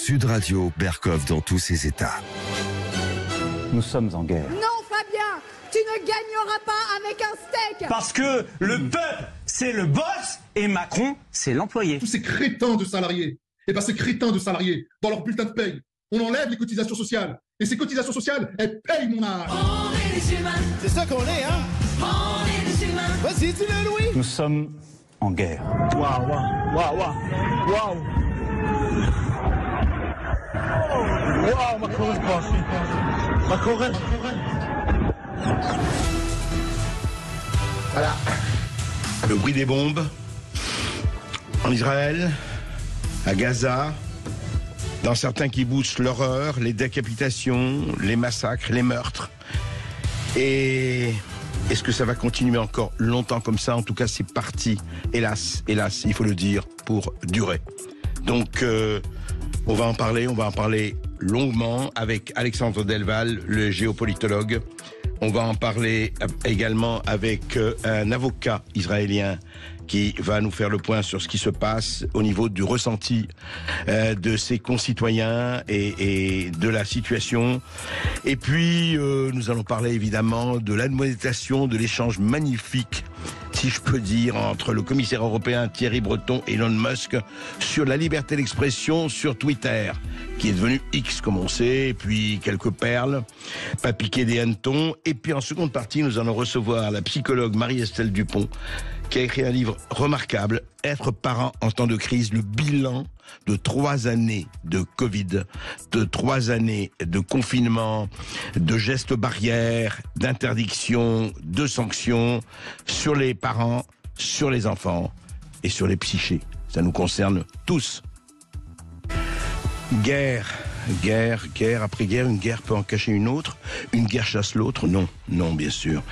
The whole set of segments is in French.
Sud Radio, Berkov dans tous ses états. Nous sommes en guerre. Non, Fabien, tu ne gagneras pas avec un steak. Parce que le peuple, c'est le boss et Macron, c'est l'employé. Tous ces crétins de salariés, ces crétins de salariés, dans leur bulletin de paye, on enlève les cotisations sociales. Et ces cotisations sociales, elles payent mon âge. On est des humains. C'est ça qu'on est, hein? On est des humains. Vas-y, dis-le, Louis. Nous sommes en guerre. Waouh, waouh, waouh, waouh. Waouh, ma correct pas. Ma correct. Voilà. Le bruit des bombes en Israël, à Gaza, dans certains kibbutz, l'horreur, les décapitations, les massacres, les meurtres. Et est-ce que ça va continuer encore longtemps comme ça? En tout cas, c'est parti, hélas, il faut le dire, pour durer. Donc, on va en parler longuement avec Alexandre Delval, le géopolitologue. On va en parler également avec un avocat israélien qui va nous faire le point sur ce qui se passe au niveau du ressenti de ses concitoyens et de la situation. Et puis, nous allons parler évidemment de l'admonétation, de l'échange magnifique, si je peux dire, entre le commissaire européen Thierry Breton et Elon Musk sur la liberté d'expression sur Twitter, qui est devenu X, comme on sait, et puis quelques perles, pas piquer des hannetons. Et puis en seconde partie, nous allons recevoir la psychologue Marie-Estelle Dupont, qui a écrit un livre remarquable, Être parent en temps de crise, le bilan de 3 années de Covid, de 3 années de confinement, de gestes barrières, d'interdictions, de sanctions sur les parents, sur les enfants et sur les psychés. Ça nous concerne tous. Guerre après guerre, une guerre peut en cacher une autre, une guerre chasse l'autre, non bien sûr.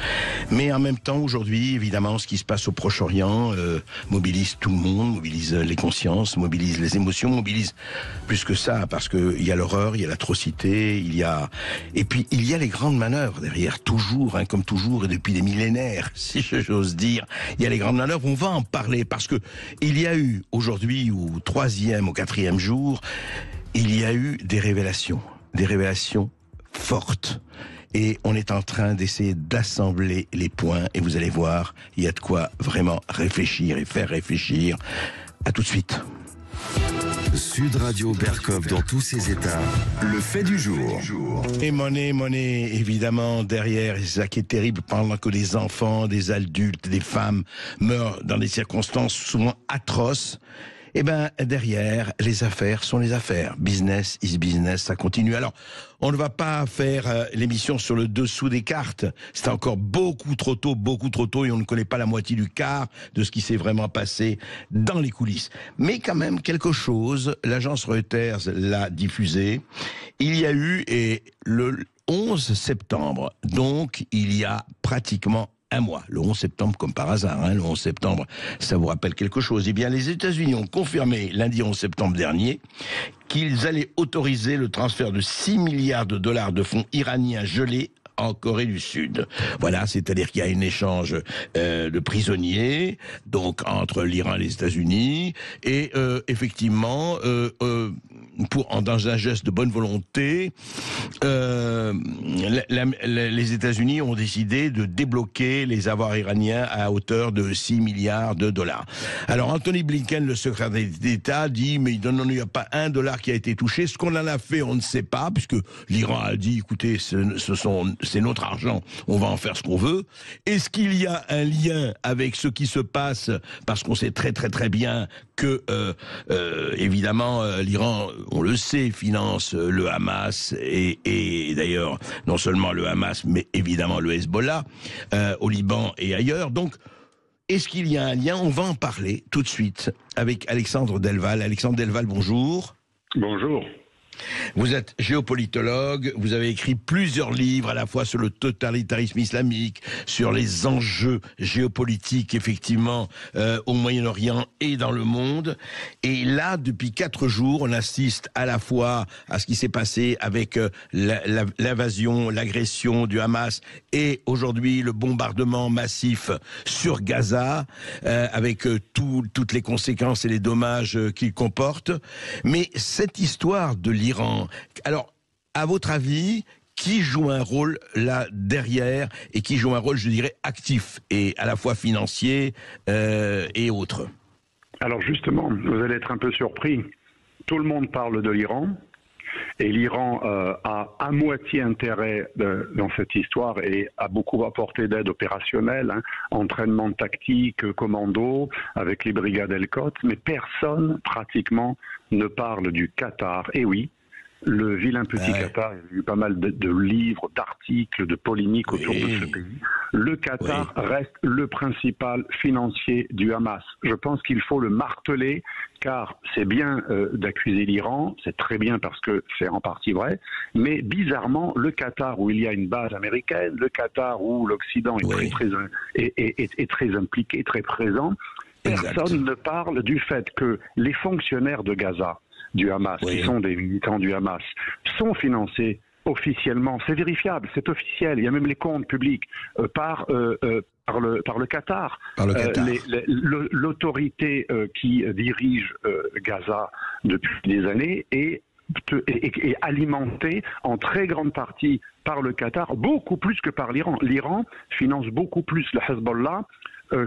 Mais en même temps, aujourd'hui, évidemment, ce qui se passe au Proche-Orient mobilise tout le monde, mobilise les consciences, mobilise les émotions, mobilise plus que ça, parce qu'il y a l'horreur, il y a l'atrocité, et puis il y a les grandes manœuvres derrière, toujours, comme toujours, et depuis des millénaires, si j'ose dire, il y a les grandes manœuvres, on va en parler, parce que il y a eu aujourd'hui, au 3e, au 4e jour, il y a eu des révélations fortes. Et on est en train d'essayer d'assembler les points. Et vous allez voir, il y a de quoi vraiment réfléchir et faire réfléchir. À tout de suite. Sud Radio, Berkov dans tous ses états. Le fait du jour. Et monnaie, évidemment, derrière. Et ça qui est terrible, pendant que des enfants, des adultes, des femmes meurent dans des circonstances souvent atroces. Eh ben, derrière, les affaires sont les affaires. Business is business, ça continue. Alors, on ne va pas faire l'émission sur le dessous des cartes. C'est encore beaucoup trop tôt, et on ne connaît pas la moitié du quart de ce qui s'est vraiment passé dans les coulisses. Mais quand même, quelque chose, l'agence Reuters l'a diffusé. Il y a eu, et le 11 septembre, donc il y a pratiquement un mois, le 11 septembre comme par hasard, le 11 septembre, ça vous rappelle quelque chose. Eh bien, les États-Unis ont confirmé lundi 11 septembre dernier qu'ils allaient autoriser le transfert de 6 milliards de dollars de fonds iraniens gelés en Corée du Sud. Voilà, c'est-à-dire qu'il y a un échange de prisonniers, donc entre l'Iran et les États-Unis, et effectivement, dans un geste de bonne volonté, les États-Unis ont décidé de débloquer les avoirs iraniens à hauteur de 6 milliards de dollars. Alors Anthony Blinken, le secrétaire d'État, dit mais non, il n'y a pas un dollar qui a été touché. Ce qu'on en a fait, on ne sait pas, puisque l'Iran a dit écoutez, c'est notre argent, on va en faire ce qu'on veut. Est-ce qu'il y a un lien avec ce qui se passe? Parce qu'on sait très très très bien que évidemment l'Iran, on le sait, finance le Hamas et d'ailleurs non seulement le Hamas mais évidemment le Hezbollah au Liban et ailleurs. Donc est-ce qu'il y a un lien? On va en parler tout de suite avec Alexandre Delval. Alexandre Delval, bonjour. Bonjour. Vous êtes géopolitologue, vous avez écrit plusieurs livres à la fois sur le totalitarisme islamique, sur les enjeux géopolitiques effectivement au Moyen-Orient et dans le monde. Et là, depuis 4 jours, on assiste à la fois à ce qui s'est passé avec l'invasion, l'agression du Hamas et aujourd'hui le bombardement massif sur Gaza avec toutes les conséquences et les dommages qu'il comporte. Mais cette histoire de l'Iran, alors, à votre avis, qui joue un rôle là derrière et qui joue un rôle, je dirais, actif et à la fois financier et autres? Alors justement, vous allez être un peu surpris. Tout le monde parle de l'Iran et l'Iran a à moitié intérêt dans cette histoire et a beaucoup apporté d'aide opérationnelle, entraînement tactique, commando avec les brigades El-Quds, mais personne pratiquement ne parle du Qatar. Et oui, le vilain petit Qatar, il y a eu pas mal de livres, d'articles, de polémiques autour de ce pays. Le Qatar reste le principal financier du Hamas. Je pense qu'il faut le marteler, car c'est bien d'accuser l'Iran, c'est très bien parce que c'est en partie vrai, mais bizarrement, le Qatar où il y a une base américaine, le Qatar où l'Occident est très impliqué, très présent, personne ne parle du fait que les fonctionnaires de Gaza, du Hamas, qui sont des militants du Hamas, sont financés officiellement, c'est vérifiable, c'est officiel, il y a même les comptes publics par le Qatar. L'autorité qui dirige Gaza depuis des années est alimentée en très grande partie par le Qatar, beaucoup plus que par l'Iran. L'Iran finance beaucoup plus le Hezbollah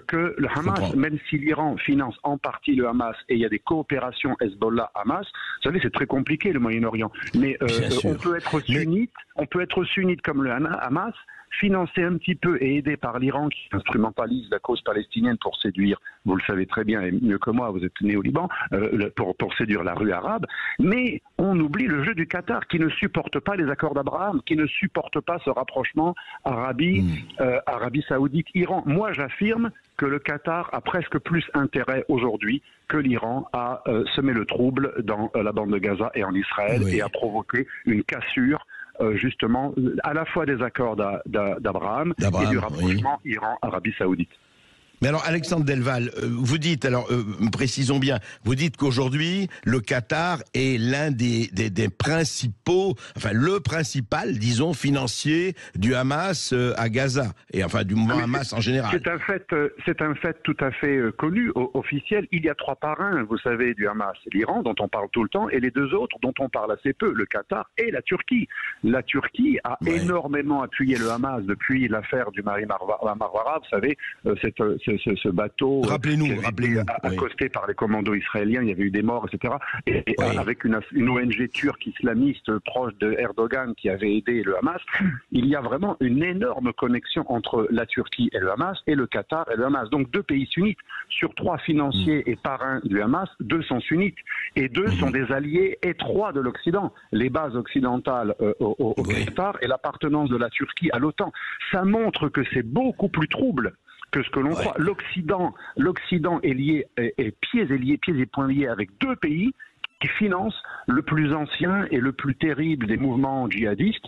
que le Hamas, même si l'Iran finance en partie le Hamas et il y a des coopérations Hezbollah-Hamas. Vous savez, c'est très compliqué le Moyen-Orient. Mais on peut être sunnite comme le Hamas, financé un petit peu et aidé par l'Iran qui instrumentalise la cause palestinienne pour séduire, vous le savez très bien et mieux que moi, vous êtes né au Liban, pour séduire la rue arabe, mais on oublie le jeu du Qatar qui ne supporte pas les accords d'Abraham, qui ne supporte pas ce rapprochement Arabie Saoudite-Iran. Moi j'affirme que le Qatar a presque plus intérêt aujourd'hui que l'Iran à semer le trouble dans la bande de Gaza et en Israël et à provoquer une cassure justement à la fois des accords d'Abraham et du rapprochement Iran-Arabie Saoudite. Mais alors, Alexandre Delval, vous dites, précisons bien, vous dites qu'aujourd'hui, le Qatar est l'un des principaux, enfin, le principal, disons, financier du Hamas à Gaza, et enfin, du mouvement Hamas en général. C'est un fait tout à fait connu, officiel. Il y a 3 parrains, vous savez, du Hamas. L'Iran, dont on parle tout le temps, et les 2 autres, dont on parle assez peu, le Qatar et la Turquie. La Turquie a énormément appuyé le Hamas depuis l'affaire du Mari Marwara, vous savez, ce bateau accosté par les commandos israéliens, il y avait eu des morts, etc. Et avec une ONG turque islamiste proche de Erdogan qui avait aidé le Hamas, il y a vraiment une énorme connexion entre la Turquie et le Hamas, et le Qatar et le Hamas. Donc 2 pays sunnites. Sur 3 financiers et parrains du Hamas, 2 sont sunnites. Et 2 sont des alliés étroits de l'Occident. Les bases occidentales au Qatar et l'appartenance de la Turquie à l'OTAN. Ça montre que c'est beaucoup plus trouble que ce que l'on croit. L'Occident est lié, pieds et poings liés avec 2 pays qui finance le plus ancien et le plus terrible des mouvements djihadistes,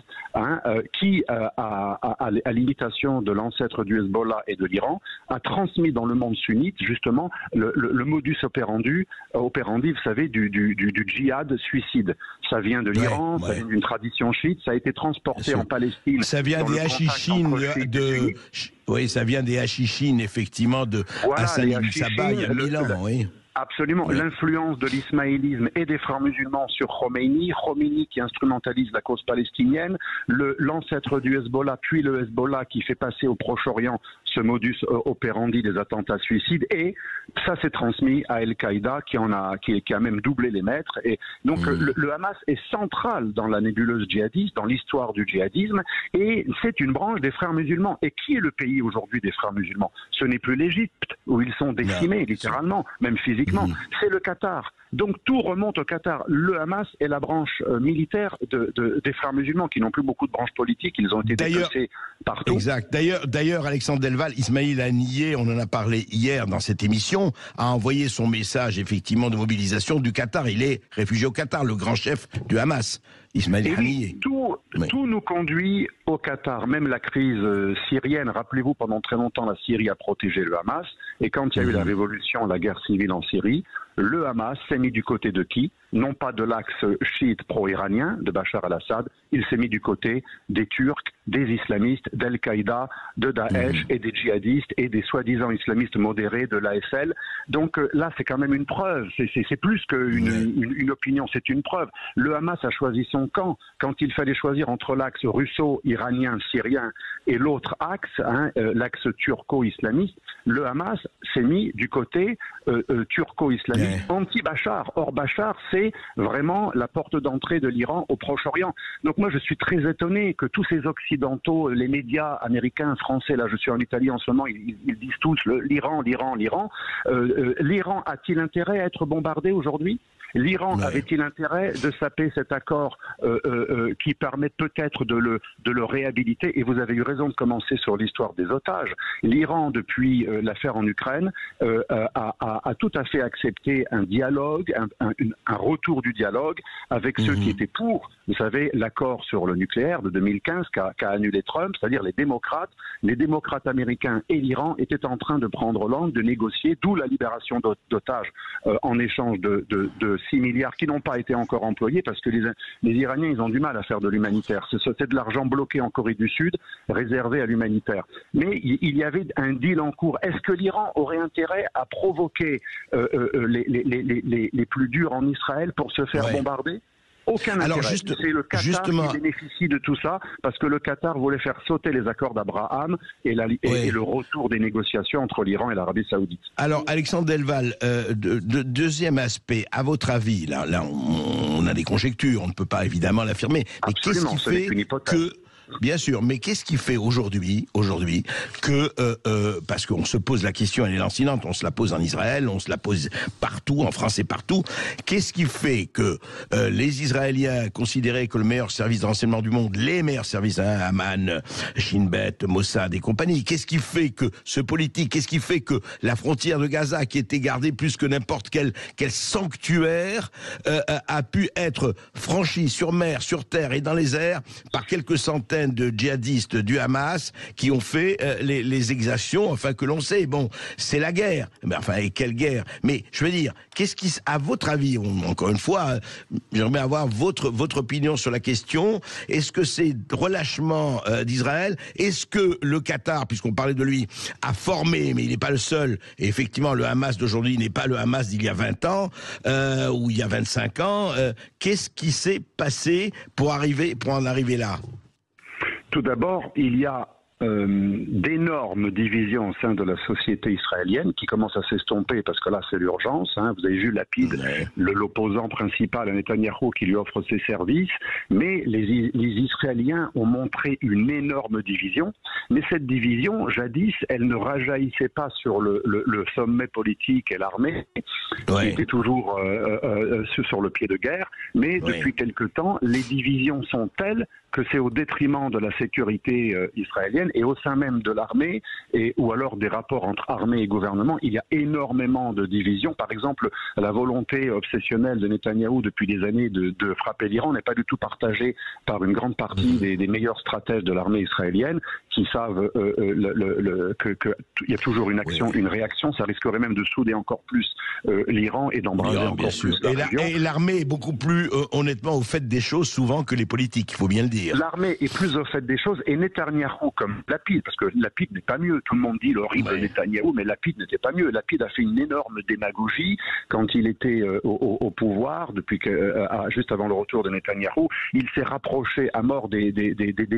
qui, à l'imitation de l'ancêtre du Hezbollah et de l'Iran, a transmis dans le monde sunnite, justement, le modus operandi, vous savez, du djihad suicide. Ça vient de l'Iran, ça vient d'une tradition chiite, ça a été transporté en Palestine. Ça vient des hachichines oui, ça vient des hachichines, effectivement, de Hassan ibn Sabah, il y a 1000 ans, oui. Absolument. L'influence de l'ismaélisme et des frères musulmans sur Khomeini qui instrumentalise la cause palestinienne, l'ancêtre du Hezbollah, puis le Hezbollah qui fait passer au Proche-Orient ce modus operandi des attentats suicides, et ça s'est transmis à Al-Qaïda qui a même doublé les maîtres. Et donc le Hamas est central dans la nébuleuse djihadiste, dans l'histoire du djihadisme, et c'est une branche des frères musulmans. Et qui est le pays aujourd'hui des frères musulmans? Ce n'est plus l'Égypte, où ils sont décimés, littéralement, même physiquement. C'est le Qatar. Donc tout remonte au Qatar. Le Hamas est la branche militaire des frères musulmans qui n'ont plus beaucoup de branches politiques. Ils ont été déplacés partout. Exact. D'ailleurs, Alexandre Delval, Delval, Ismail Haniyeh, on en a parlé hier dans cette émission, a envoyé son message effectivement de mobilisation du Qatar. Il est réfugié au Qatar, le grand chef du Hamas, Ismail Haniyeh. Tout nous conduit au Qatar, même la crise syrienne. Rappelez-vous, pendant très longtemps, la Syrie a protégé le Hamas. Et quand il y a eu la révolution, la guerre civile en Syrie, le Hamas s'est mis du côté de qui? Non pas de l'axe chiite pro-iranien de Bachar al-Assad, il s'est mis du côté des Turcs, des islamistes, d'Al-Qaïda, de Daesh et des djihadistes et des soi-disant islamistes modérés de l'ASL. Donc là, c'est quand même une preuve. C'est plus qu'une opinion, c'est une preuve. Le Hamas a choisi son camp. Quand il fallait choisir entre l'axe russo-iranien, syrien et l'autre axe, l'axe turco-islamiste, le Hamas s'est mis du côté turco-islamiste anti-Bachar. Or, Bachar, c'est vraiment la porte d'entrée de l'Iran au Proche-Orient. Donc moi, je suis très étonné que tous ces Occidentaux, les médias américains, français, là je suis en Italie en ce moment, ils disent tous l'Iran, l'Iran, l'Iran. L'Iran a-t-il intérêt à être bombardé aujourd'hui ? L'Iran avait-il intérêt de saper cet accord qui permet peut-être de le réhabiliter? Et vous avez eu raison de commencer sur l'histoire des otages. L'Iran, depuis l'affaire en Ukraine, a tout à fait accepté un dialogue, un retour du dialogue avec ceux qui étaient pour, vous savez, l'accord sur le nucléaire de 2015 qu'a annulé Trump, c'est-à-dire les démocrates américains et l'Iran étaient en train de prendre langue, de négocier, d'où la libération d'otages en échange de 6 milliards qui n'ont pas été encore employés parce que les Iraniens, ils ont du mal à faire de l'humanitaire. C'est de l'argent bloqué en Corée du Sud, réservé à l'humanitaire. Mais il y avait un deal en cours. Est-ce que l'Iran aurait intérêt à provoquer les plus durs en Israël pour se faire bombarder? Aucun intérêt. Alors c'est le Qatar qui bénéficie de tout ça parce que le Qatar voulait faire sauter les accords d'Abraham et le retour des négociations entre l'Iran et l'Arabie Saoudite. Alors Alexandre Delval, deuxième aspect, à votre avis, là on a des conjectures, on ne peut pas évidemment l'affirmer, mais qu'est-ce qui fait que... Bien sûr, mais qu'est-ce qui fait aujourd'hui que, parce qu'on se pose la question, elle est lancinante, on se la pose en Israël, on se la pose partout, en France et partout, qu'est-ce qui fait que les Israéliens considéraient que le meilleur service de renseignement du monde, les meilleurs services, Amman, Shin Bet, Mossad et compagnie, qu'est-ce qui fait que ce politique, qu'est-ce qui fait que la frontière de Gaza, qui était gardée plus que n'importe quel sanctuaire, a pu être franchie sur mer, sur terre et dans les airs par quelques centaines de djihadistes du Hamas qui ont fait les exactions, enfin que l'on sait, bon, c'est la guerre, mais enfin, et quelle guerre? Mais je veux dire, qu'est-ce qui, à votre avis, encore une fois, j'aimerais avoir votre opinion sur la question, est-ce que c'est relâchement d'Israël? Est-ce que le Qatar, puisqu'on parlait de lui, a formé, mais il n'est pas le seul, et effectivement le Hamas d'aujourd'hui n'est pas le Hamas d'il y a 20 ans, ou il y a 25 ans, qu'est-ce qui s'est passé pour en arriver là? Tout d'abord, il y a d'énormes divisions au sein de la société israélienne qui commencent à s'estomper parce que là c'est l'urgence. Vous avez vu Lapid, l'opposant principal à Netanyahou qui lui offre ses services, mais les Israéliens ont montré une énorme division, mais cette division, jadis, elle ne rajaillissait pas sur le sommet politique et l'armée, qui était toujours sur le pied de guerre, mais depuis quelque temps, les divisions sont telles que c'est au détriment de la sécurité israélienne et au sein même de l'armée, ou alors des rapports entre armée et gouvernement, il y a énormément de divisions. Par exemple, la volonté obsessionnelle de Netanyahou depuis des années de frapper l'Iran n'est pas du tout partagée par une grande partie des meilleurs stratèges de l'armée israélienne qui savent qu'il y a toujours une action, une réaction, ça risquerait même de souder encore plus l'Iran et d'embraser encore plus la région. Et l'armée est beaucoup plus honnêtement au fait des choses souvent que les politiques, il faut bien le dire. L'armée est plus au fait des choses et Netanyahou comme Lapid, parce que Lapid n'est pas mieux, tout le monde dit l'horrible Netanyahou, mais Lapid n'était pas mieux. Lapid a fait une énorme démagogie quand il était au pouvoir, juste avant le retour de Netanyahou. Il s'est rapproché à mort des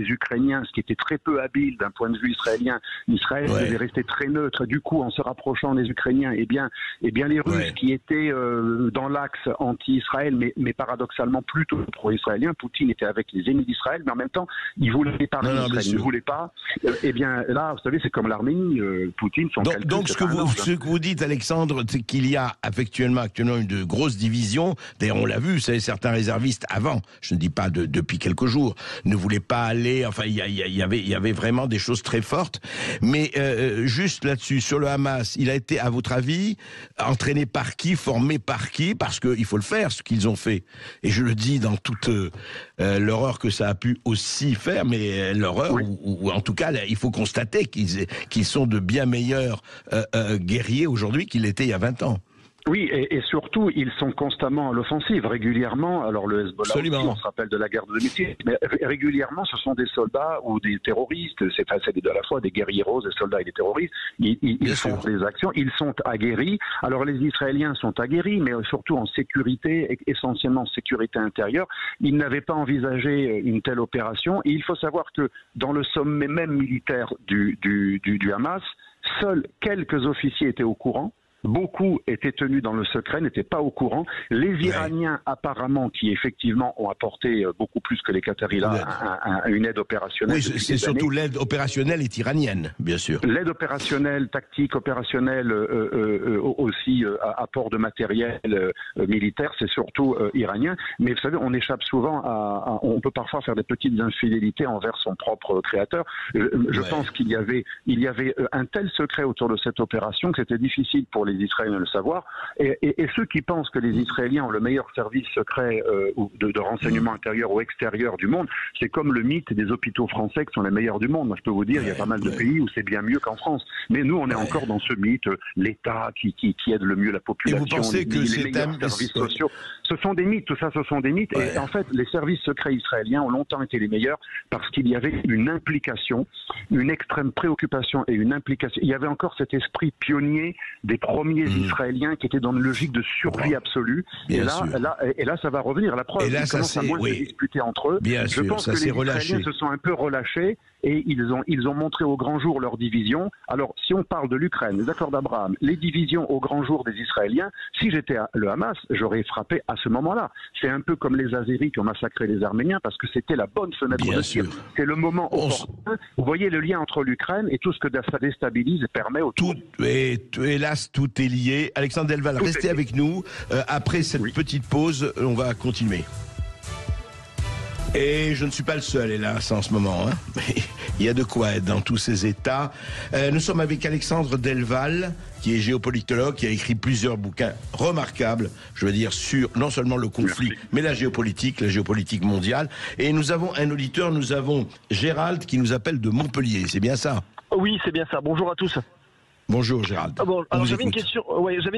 Ukrainiens, ce qui était très peu habile d'un point de vue israélien. Israël devait rester très neutre. Du coup, en se rapprochant des Ukrainiens, eh bien les Russes qui étaient dans l'axe anti-Israël, mais paradoxalement plutôt pro-israélien, Poutine était avec les ennemis d'Israël. Israël, mais en même temps, il voulait séparer Israël. Il ne voulait pas. Eh bien, là, vous savez, c'est comme l'Arménie. Poutine, son calcul. Donc, ce que vous dites, Alexandre, c'est qu'il y a actuellement une grosse division. D'ailleurs, on l'a vu, vous savez, certains réservistes avant, je ne dis pas depuis quelques jours, ne voulaient pas aller. Enfin, il y avait vraiment des choses très fortes. Mais juste là-dessus, sur le Hamas, il a été, à votre avis, entraîné par qui, formé par qui? Parce qu'il faut le faire, ce qu'ils ont fait. Et je le dis dans toute l'horreur que ça a pu aussi faire, mais l'horreur, ou en tout cas, il faut constater qu'ils sont de bien meilleurs guerriers aujourd'hui qu'ils l'étaient il y a 20 ans. Oui, et surtout, ils sont constamment à l'offensive, régulièrement. Alors le Hezbollah, aussi, on se rappelle de la guerre de 2006, mais régulièrement, ce sont des soldats ou des terroristes. C'est à la fois des guerrieros, des soldats et des terroristes. Ils font des actions, ils sont aguerris. Alors les Israéliens sont aguerris, mais surtout en sécurité, essentiellement en sécurité intérieure. Ils n'avaient pas envisagé une telle opération. Et il faut savoir que dans le sommet même militaire du Hamas, seuls quelques officiers étaient au courant. Beaucoup étaient tenus dans le secret, n'étaient pas au courant. Les Iraniens, apparemment, qui effectivement ont apporté beaucoup plus que les Qataris là, une aide opérationnelle. Oui, c'est surtout l'aide opérationnelle est iranienne, bien sûr. L'aide opérationnelle, tactique opérationnelle, aussi apport de matériel militaire, c'est surtout iranien. Mais vous savez, on échappe souvent on peut parfois faire des petites infidélités envers son propre créateur. Je pense qu'il y avait un tel secret autour de cette opération que c'était difficile pour les Israéliens de le savoir, et ceux qui pensent que les Israéliens ont le meilleur service secret de renseignement intérieur ou extérieur du monde, c'est comme le mythe des hôpitaux français qui sont les meilleurs du monde. Moi, je peux vous dire, il y a pas mal de pays où c'est bien mieux qu'en France. Mais nous, on est encore dans ce mythe, l'État qui aide le mieux la population, et vous pensez que les meilleurs services sociaux. Ce sont des mythes, tout ça, ce sont des mythes. Et en fait, les services secrets israéliens ont longtemps été les meilleurs parce qu'il y avait une implication, une extrême préoccupation et une implication. Il y avait encore cet esprit pionnier des premiers Israéliens qui étaient dans une logique de survie absolue. Et là, ça va revenir. La preuve, ils commencent à moins se disputer entre eux. Je pense que les Israéliens se sont un peu relâchés et ils ont montré au grand jour leur division. Alors, si on parle de l'Ukraine, les accords d'Abraham, les divisions au grand jour des Israéliens, si j'étais le Hamas, j'aurais frappé à ce moment-là. C'est un peu comme les Azéris qui ont massacré les Arméniens parce que c'était la bonne fenêtre de tir. C'est le moment opportun. Vous voyez le lien entre l'Ukraine et tout ce que ça déstabilise et permet autour. Hélas, tout est lié. Alexandre Delval, restez avec nous. Après cette petite pause, on va continuer. Et je ne suis pas le seul, hélas, en ce moment. Il y a de quoi être dans tous ces états. Nous sommes avec Alexandre Delval, qui est géopolitologue, qui a écrit plusieurs bouquins remarquables, je veux dire, sur non seulement le conflit, mais la géopolitique mondiale. Et nous avons un auditeur, nous avons Gérald, qui nous appelle de Montpellier. C'est bien ça? Oui, c'est bien ça. Bonjour à tous. Bonjour Gérald. Alors j'avais une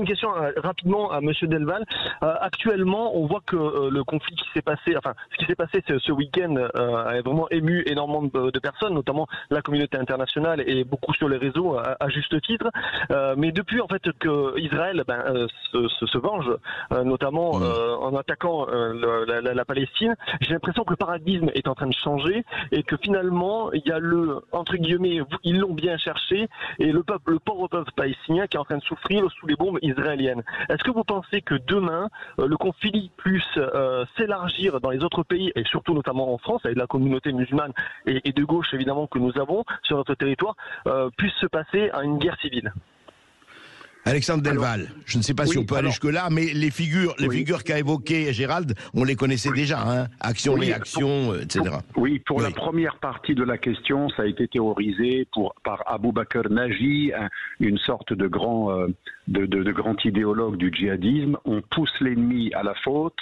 question rapidement à Monsieur Delval. Actuellement, on voit que le conflit qui s'est passé, ce qui s'est passé ce week-end a vraiment ému énormément de personnes, notamment la communauté internationale et beaucoup sur les réseaux à juste titre. Mais depuis en fait que Israël se venge, notamment en attaquant la Palestine, j'ai l'impression que le paradigme est en train de changer et que finalement il y a entre guillemets, ils l'ont bien cherché et le pauvre peuple palestinien qui est en train de souffrir sous les bombes israéliennes. Est-ce que vous pensez que demain, le conflit puisse s'élargir dans les autres pays, et surtout notamment en France, avec la communauté musulmane et de gauche évidemment que nous avons sur notre territoire, puisse se passer à une guerre civile? Alexandre Delval, je ne sais pas si on peut aller jusque-là, mais les figures qu'a évoquées Gérald, on les connaissait déjà, hein, action, réaction, etc. Pour la première partie de la question, ça a été théorisé par Abou Bakr Naji, une sorte de grand idéologue du djihadisme. On pousse l'ennemi à la faute,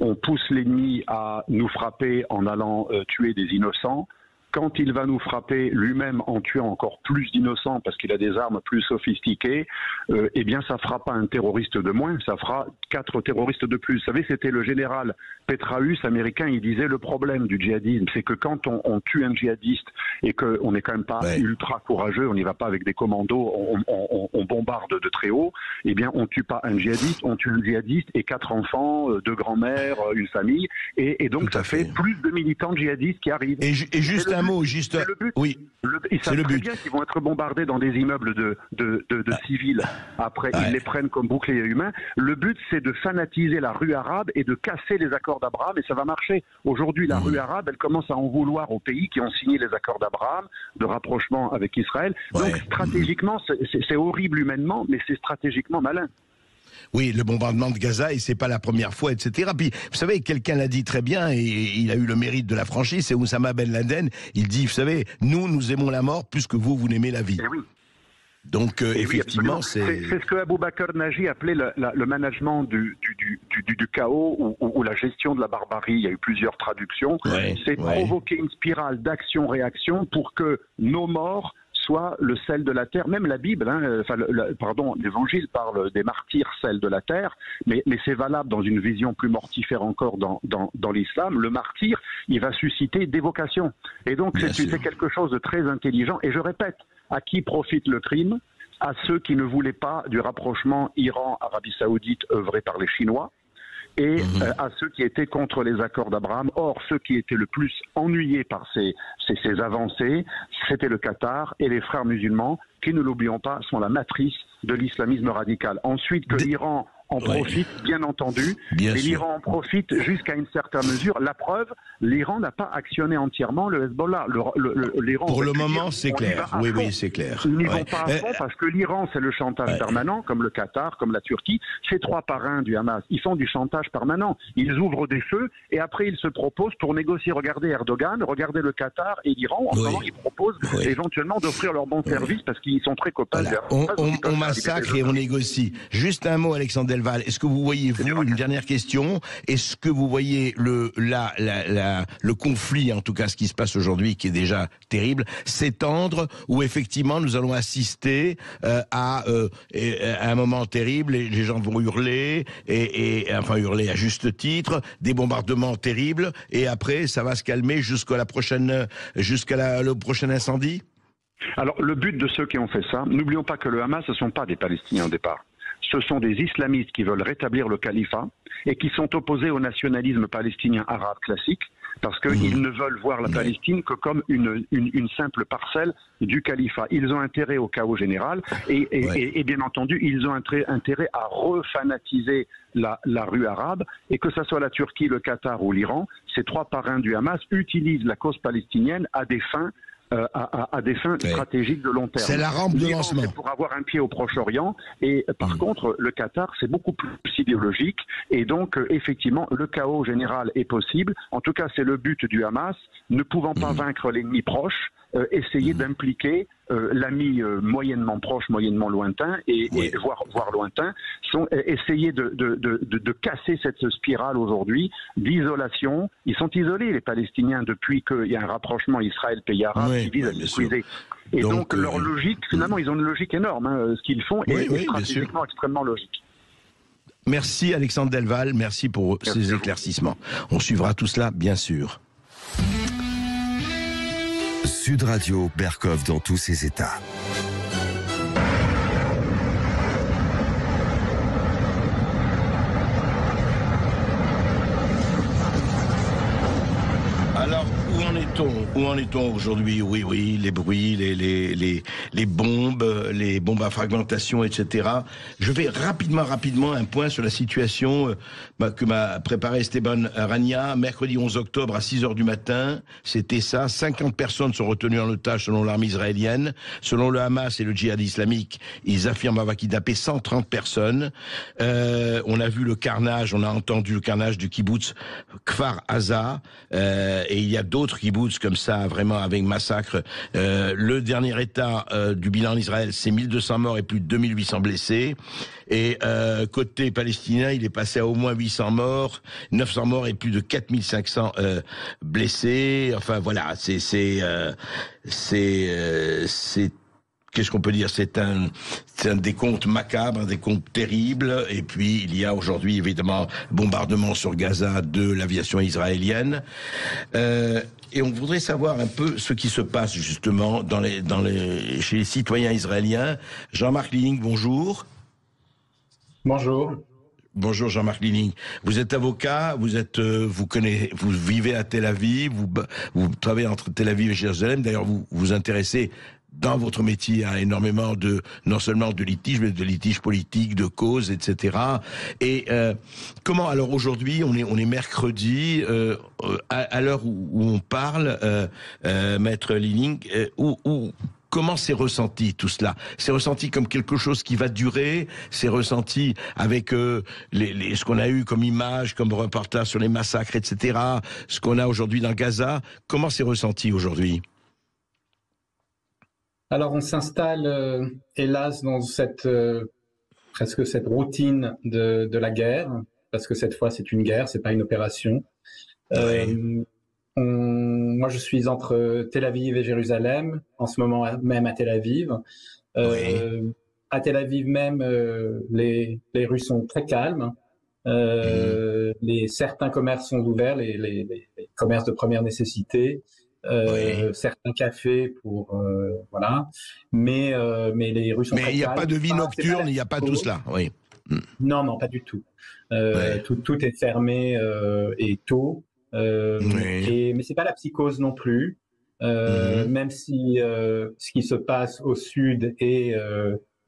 on pousse l'ennemi à nous frapper en allant tuer des innocents. Quand il va nous frapper lui-même en tuant encore plus d'innocents parce qu'il a des armes plus sophistiquées, eh bien ça fera pas un terroriste de moins, ça fera 4 terroristes de plus. Vous savez, c'était le général Petraeus américain, il disait le problème du djihadisme, c'est que quand on tue un djihadiste et qu'on n'est quand même pas ultra courageux, on n'y va pas avec des commandos, on bombarde de très haut, eh bien on tue pas un djihadiste, on tue un djihadiste et 4 enfants, 2 grands-mères, une famille, et donc ça fait plus de militants djihadistes qui arrivent. Et juste un mot, juste. Oui. Ils savent très bien qu'ils vont être bombardés dans des immeubles de civils. Après, ils les prennent comme boucliers humains. Le but, c'est de fanatiser la rue arabe et de casser les accords d'Abraham, et ça va marcher. Aujourd'hui, la rue arabe, elle commence à en vouloir aux pays qui ont signé les accords d'Abraham, de rapprochement avec Israël. Donc, stratégiquement, c'est horrible humainement, mais c'est stratégiquement malin. Oui, le bombardement de Gaza, et c'est pas la première fois, etc. Puis, vous savez, quelqu'un l'a dit très bien, et il a eu le mérite de la franchise, c'est Oussama Ben Laden. Il dit, vous savez, nous aimons la mort plus que vous n'aimez la vie. Et oui. Donc, effectivement, c'est ce que Abou Bakr Naji appelait le management du chaos ou la gestion de la barbarie. Il y a eu plusieurs traductions. C'est provoquer une spirale d'action-réaction pour que nos morts soit le sel de la terre. Même la Bible, l'Évangile parle des martyrs sel de la terre, mais c'est valable dans une vision plus mortifère encore dans l'islam. Le martyr, il va susciter des vocations. Et donc c'est quelque chose de très intelligent. Et je répète, à qui profite le crime? À ceux qui ne voulaient pas du rapprochement Iran-Arabie Saoudite œuvré par les Chinois, et à ceux qui étaient contre les accords d'Abraham. Or, ceux qui étaient le plus ennuyés par ces avancées, c'était le Qatar et les frères musulmans, qui, ne l'oublions pas, sont la matrice de l'islamisme radical. Ensuite, que l'Iran en profite, bien entendu, et l'Iran en profite jusqu'à une certaine mesure. La preuve, l'Iran n'a pas actionné entièrement le Hezbollah. L'Iran, pour le moment, c'est clair. Oui, c'est clair. Ils n'y vont pas à fond parce que l'Iran, c'est le chantage permanent, comme le Qatar, comme la Turquie. Ces trois parrains du Hamas, ils font du chantage permanent. Ils ouvrent des feux et après, ils se proposent pour négocier. Regardez Erdogan, regardez le Qatar et l'Iran. En ce moment, ils proposent éventuellement d'offrir leur bon service parce qu'ils sont très copains. On massacre et on négocie. Juste un mot, Alexandre Delval. Est-ce que vous voyez, une dernière question, est-ce que vous voyez le conflit, en tout cas ce qui se passe aujourd'hui, qui est déjà terrible, s'étendre, où effectivement nous allons assister à un moment terrible, et les gens vont hurler, enfin hurler à juste titre, des bombardements terribles, et après ça va se calmer jusqu'à le prochain incendie? Alors le but de ceux qui ont fait ça, n'oublions pas que le Hamas, ce ne sont pas des Palestiniens au départ. Ce sont des islamistes qui veulent rétablir le califat et qui sont opposés au nationalisme palestinien arabe classique parce qu'ils ne veulent voir la Palestine que comme une simple parcelle du califat. Ils ont intérêt au chaos général et bien entendu, ils ont intérêt à refanatiser la rue arabe, et que ce soit la Turquie, le Qatar ou l'Iran, ces trois parrains du Hamas utilisent la cause palestinienne à des fins stratégiques de long terme. C'est la rampe de lancement. C'est pour avoir un pied au Proche-Orient, et par contre, le Qatar, c'est beaucoup plus idéologique, et donc, effectivement, le chaos général est possible. En tout cas, c'est le but du Hamas, ne pouvant pas vaincre l'ennemi proche, essayer d'impliquer l'ami moyennement proche, moyennement lointain, voire lointain, essayer de casser cette spirale aujourd'hui d'isolation. Ils sont isolés, les Palestiniens, depuis qu'il y a un rapprochement Israël-pays arabe qui vise à détruire. Et donc leur logique, finalement, ils ont une logique énorme. Ce qu'ils font est stratégiquement extrêmement logique. Merci Alexandre Delval, merci pour ces éclaircissements. On suivra tout cela, bien sûr. Sud Radio, Berkov dans tous ses états. Alors, où en est-on aujourd'hui? Oui, les bruits, les bombes à fragmentation, etc. Je vais rapidement un point sur la situation que m'a préparé Esteban Rania. Mercredi 11 octobre à 6h du matin, c'était ça. 50 personnes sont retenues en otage selon l'armée israélienne. Selon le Hamas et le djihad islamique, ils affirment avoir kidnappé 130 personnes. On a vu le carnage, on a entendu le carnage du kibbutz Kfar Aza, et il y a d'autres kibbutz comme ça, vraiment avec massacre. Le dernier état du bilan en Israël, c'est 1200 morts et plus de 2800 blessés. Et côté palestinien, il est passé à au moins 800 morts, 900 morts et plus de 4500 blessés. Enfin voilà, qu'est-ce qu'on peut dire? C'est un décompte macabre, un décompte terrible. Et puis, il y a aujourd'hui, évidemment, bombardement sur Gaza de l'aviation israélienne. Et on voudrait savoir un peu ce qui se passe, justement, chez les citoyens israéliens. Jean-Marc Liling, bonjour. Bonjour. Bonjour Jean-Marc Liling. Vous êtes avocat, vous vivez à Tel Aviv, vous travaillez entre Tel Aviv et Jérusalem. D'ailleurs, vous vous intéressez dans votre métier à énormément non seulement de litiges, mais de litiges politiques, de causes, etc. Et comment, alors aujourd'hui, on est mercredi, à l'heure où on parle, Maître Liling, comment c'est ressenti tout cela? C'est ressenti comme quelque chose qui va durer? C'est ressenti avec ce qu'on a eu comme image, comme reportage sur les massacres, etc. Ce qu'on a aujourd'hui dans Gaza? Comment c'est ressenti aujourd'hui? Alors on s'installe hélas dans presque cette routine de la guerre, parce que cette fois c'est une guerre, c'est pas une opération. Moi je suis entre Tel Aviv et Jérusalem, en ce moment même à Tel Aviv. À Tel Aviv même, les rues sont très calmes. Certains commerces sont ouverts, les commerces de première nécessité. Certains cafés pour voilà, mais les rues sont très calmes. Mais il n'y a pas de vie nocturne, il n'y a pas tout cela, oui. Non, pas du tout. Tout est fermé et tôt. Mais c'est pas la psychose non plus. Même si ce qui se passe au sud et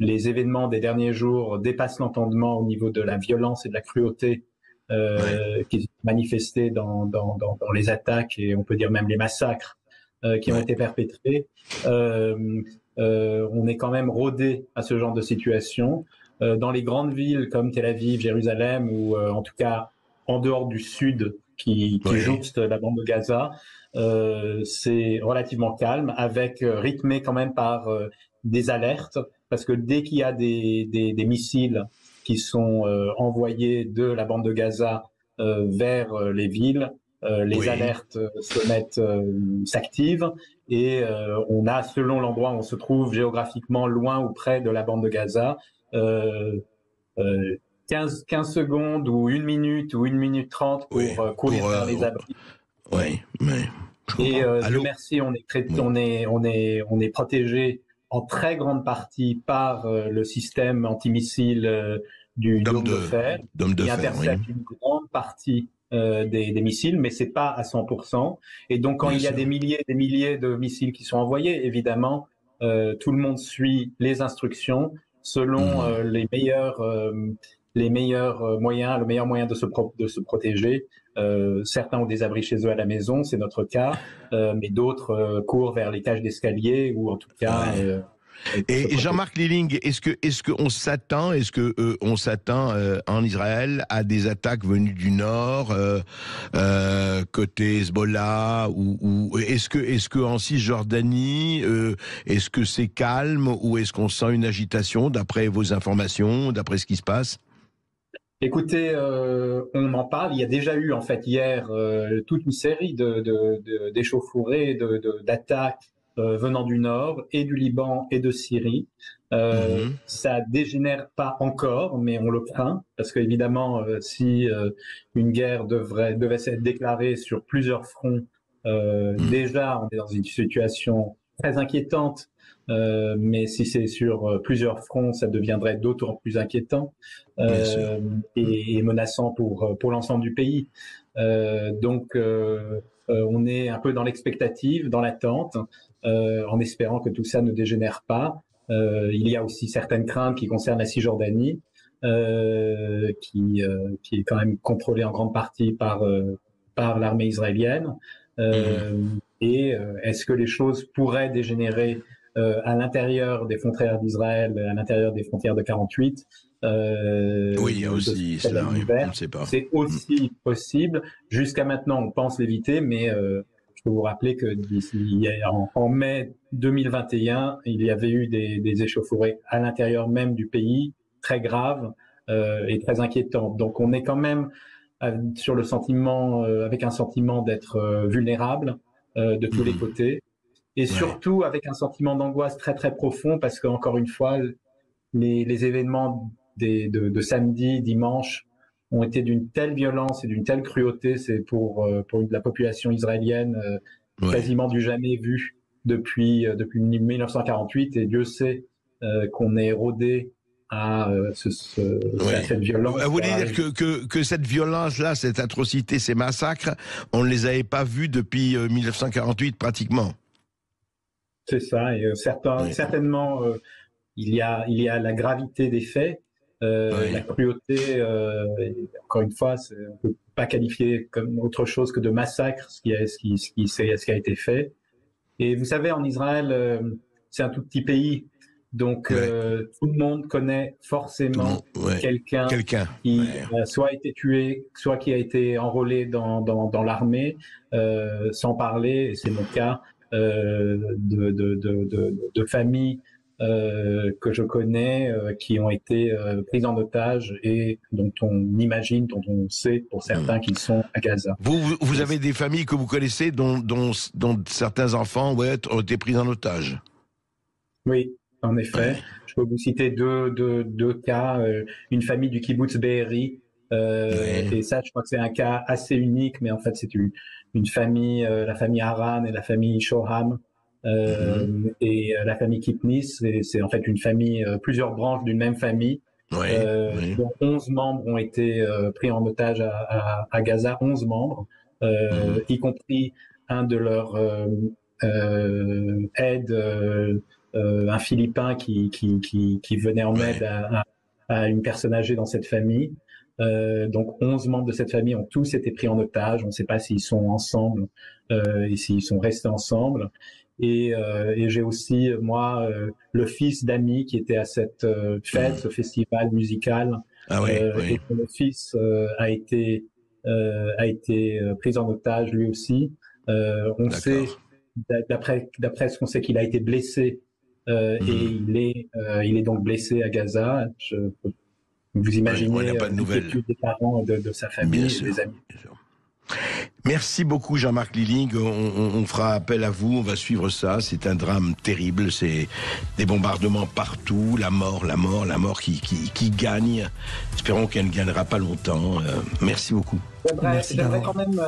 les événements des derniers jours dépassent l'entendement au niveau de la violence et de la cruauté qui est manifestée dans les attaques et on peut dire même les massacres qui ont été perpétrés, on est quand même rodé à ce genre de situation. Dans les grandes villes comme Tel Aviv, Jérusalem ou en tout cas en dehors du sud qui jouxte la bande de Gaza, c'est relativement calme, avec rythmé quand même par des alertes, parce que dès qu'il y a des missiles qui sont envoyés de la bande de Gaza vers les villes, les alertes s'activent et on a, selon l'endroit où on se trouve géographiquement, loin ou près de la bande de Gaza, 15 secondes ou 1 minute ou 1 minute 30 pour courir vers les abris. Et Dieu merci, on est protégé en très grande partie par le système antimissile du dôme de fer, qui intercepte une grande partie des missiles, mais c'est pas à 100%. Et donc, quand il y a des milliers de missiles qui sont envoyés, évidemment, tout le monde suit les instructions selon les meilleurs moyens, le meilleur moyen de se protéger. Certains ont des abris chez eux à la maison, c'est notre cas, mais d'autres courent vers les cages d'escalier ou en tout cas. Et Jean-Marc Liling, est-ce qu'on s'attend en Israël à des attaques venues du nord, côté Hezbollah, ou est-ce que en Cisjordanie, est-ce que c'est calme ou est-ce qu'on sent une agitation d'après vos informations, d'après ce qui se passe? Écoutez, on en parle. Il y a déjà eu en fait hier toute une série d'échauffourées, d'attaques venant du Nord et du Liban et de Syrie. Ça dégénère pas encore, mais on le craint parce qu'évidemment, si une guerre devait s'être déclarée sur plusieurs fronts, déjà on est dans une situation très inquiétante. Mais si c'est sur plusieurs fronts, ça deviendrait d'autant plus inquiétant et menaçant pour l'ensemble du pays. Donc, on est un peu dans l'expectative, dans l'attente, en espérant que tout ça ne dégénère pas. Il y a aussi certaines craintes qui concernent la Cisjordanie, qui est quand même contrôlée en grande partie par l'armée israélienne. Et est-ce que les choses pourraient dégénérer à l'intérieur des frontières d'Israël, à l'intérieur des frontières de 48. Oui, il y a aussi cela, on ne sait pas. C'est aussi possible. Jusqu'à maintenant, on pense l'éviter, mais je peux vous rappeler que en mai 2021, il y avait eu des échauffourées à l'intérieur même du pays, très graves et très inquiétantes. Donc on est quand même sur le sentiment, avec un sentiment d'être vulnérable de tous les côtés. Et surtout avec un sentiment d'angoisse très très profond parce qu'encore une fois, les événements de samedi, dimanche ont été d'une telle violence et d'une telle cruauté, c'est pour la population israélienne quasiment du jamais vu depuis 1948. Et Dieu sait qu'on est rodé à cette violence. Vous voulez dire que cette violence-là, cette atrocité, ces massacres, on ne les avait pas vus depuis 1948 pratiquement. C'est ça, et certainement, il y a la gravité des faits, la cruauté, encore une fois, on ne peut pas qualifier comme autre chose que de massacre ce qui a été fait. Et vous savez, en Israël, c'est un tout petit pays, donc tout le monde connaît forcément quelqu'un qui soit a été tué, soit qui a été enrôlé dans l'armée, sans parler, et c'est mon cas, de familles que je connais qui ont été prises en otage et dont on imagine, dont on sait pour certains qu'ils sont à Gaza. Vous avez des familles que vous connaissez dont certains enfants ont été pris en otage? Oui, en effet. Je peux vous citer deux cas. Une famille du kibbutz Be'eri, et ça, je crois que c'est un cas assez unique, mais en fait, c'est une famille, la famille Haran et la famille Shoham, et la famille Kipnis, c'est en fait une famille, plusieurs branches d'une même famille, dont 11 membres ont été pris en otage à Gaza, 11 membres, y compris un de leurs aides, un Philippin qui venait en aide à une personne âgée dans cette famille. Donc 11 membres de cette famille ont tous été pris en otage. On ne sait pas s'ils sont ensemble et s'ils sont restés ensemble. Et j'ai aussi, moi, le fils d'amis qui était à cette fête, ce festival musical. Et le fils a été pris en otage lui aussi. On sait, d'après ce qu'on sait, qu'il a été blessé et il est donc blessé à Gaza. Vous imaginez l'inquiétude des parents de sa famille et des amis. Merci beaucoup Jean-Marc Lilling, on fera appel à vous, on va suivre ça, c'est un drame terrible, c'est des bombardements partout, la mort qui gagne, espérons qu'elle ne gagnera pas longtemps, merci beaucoup. J'aimerais quand même,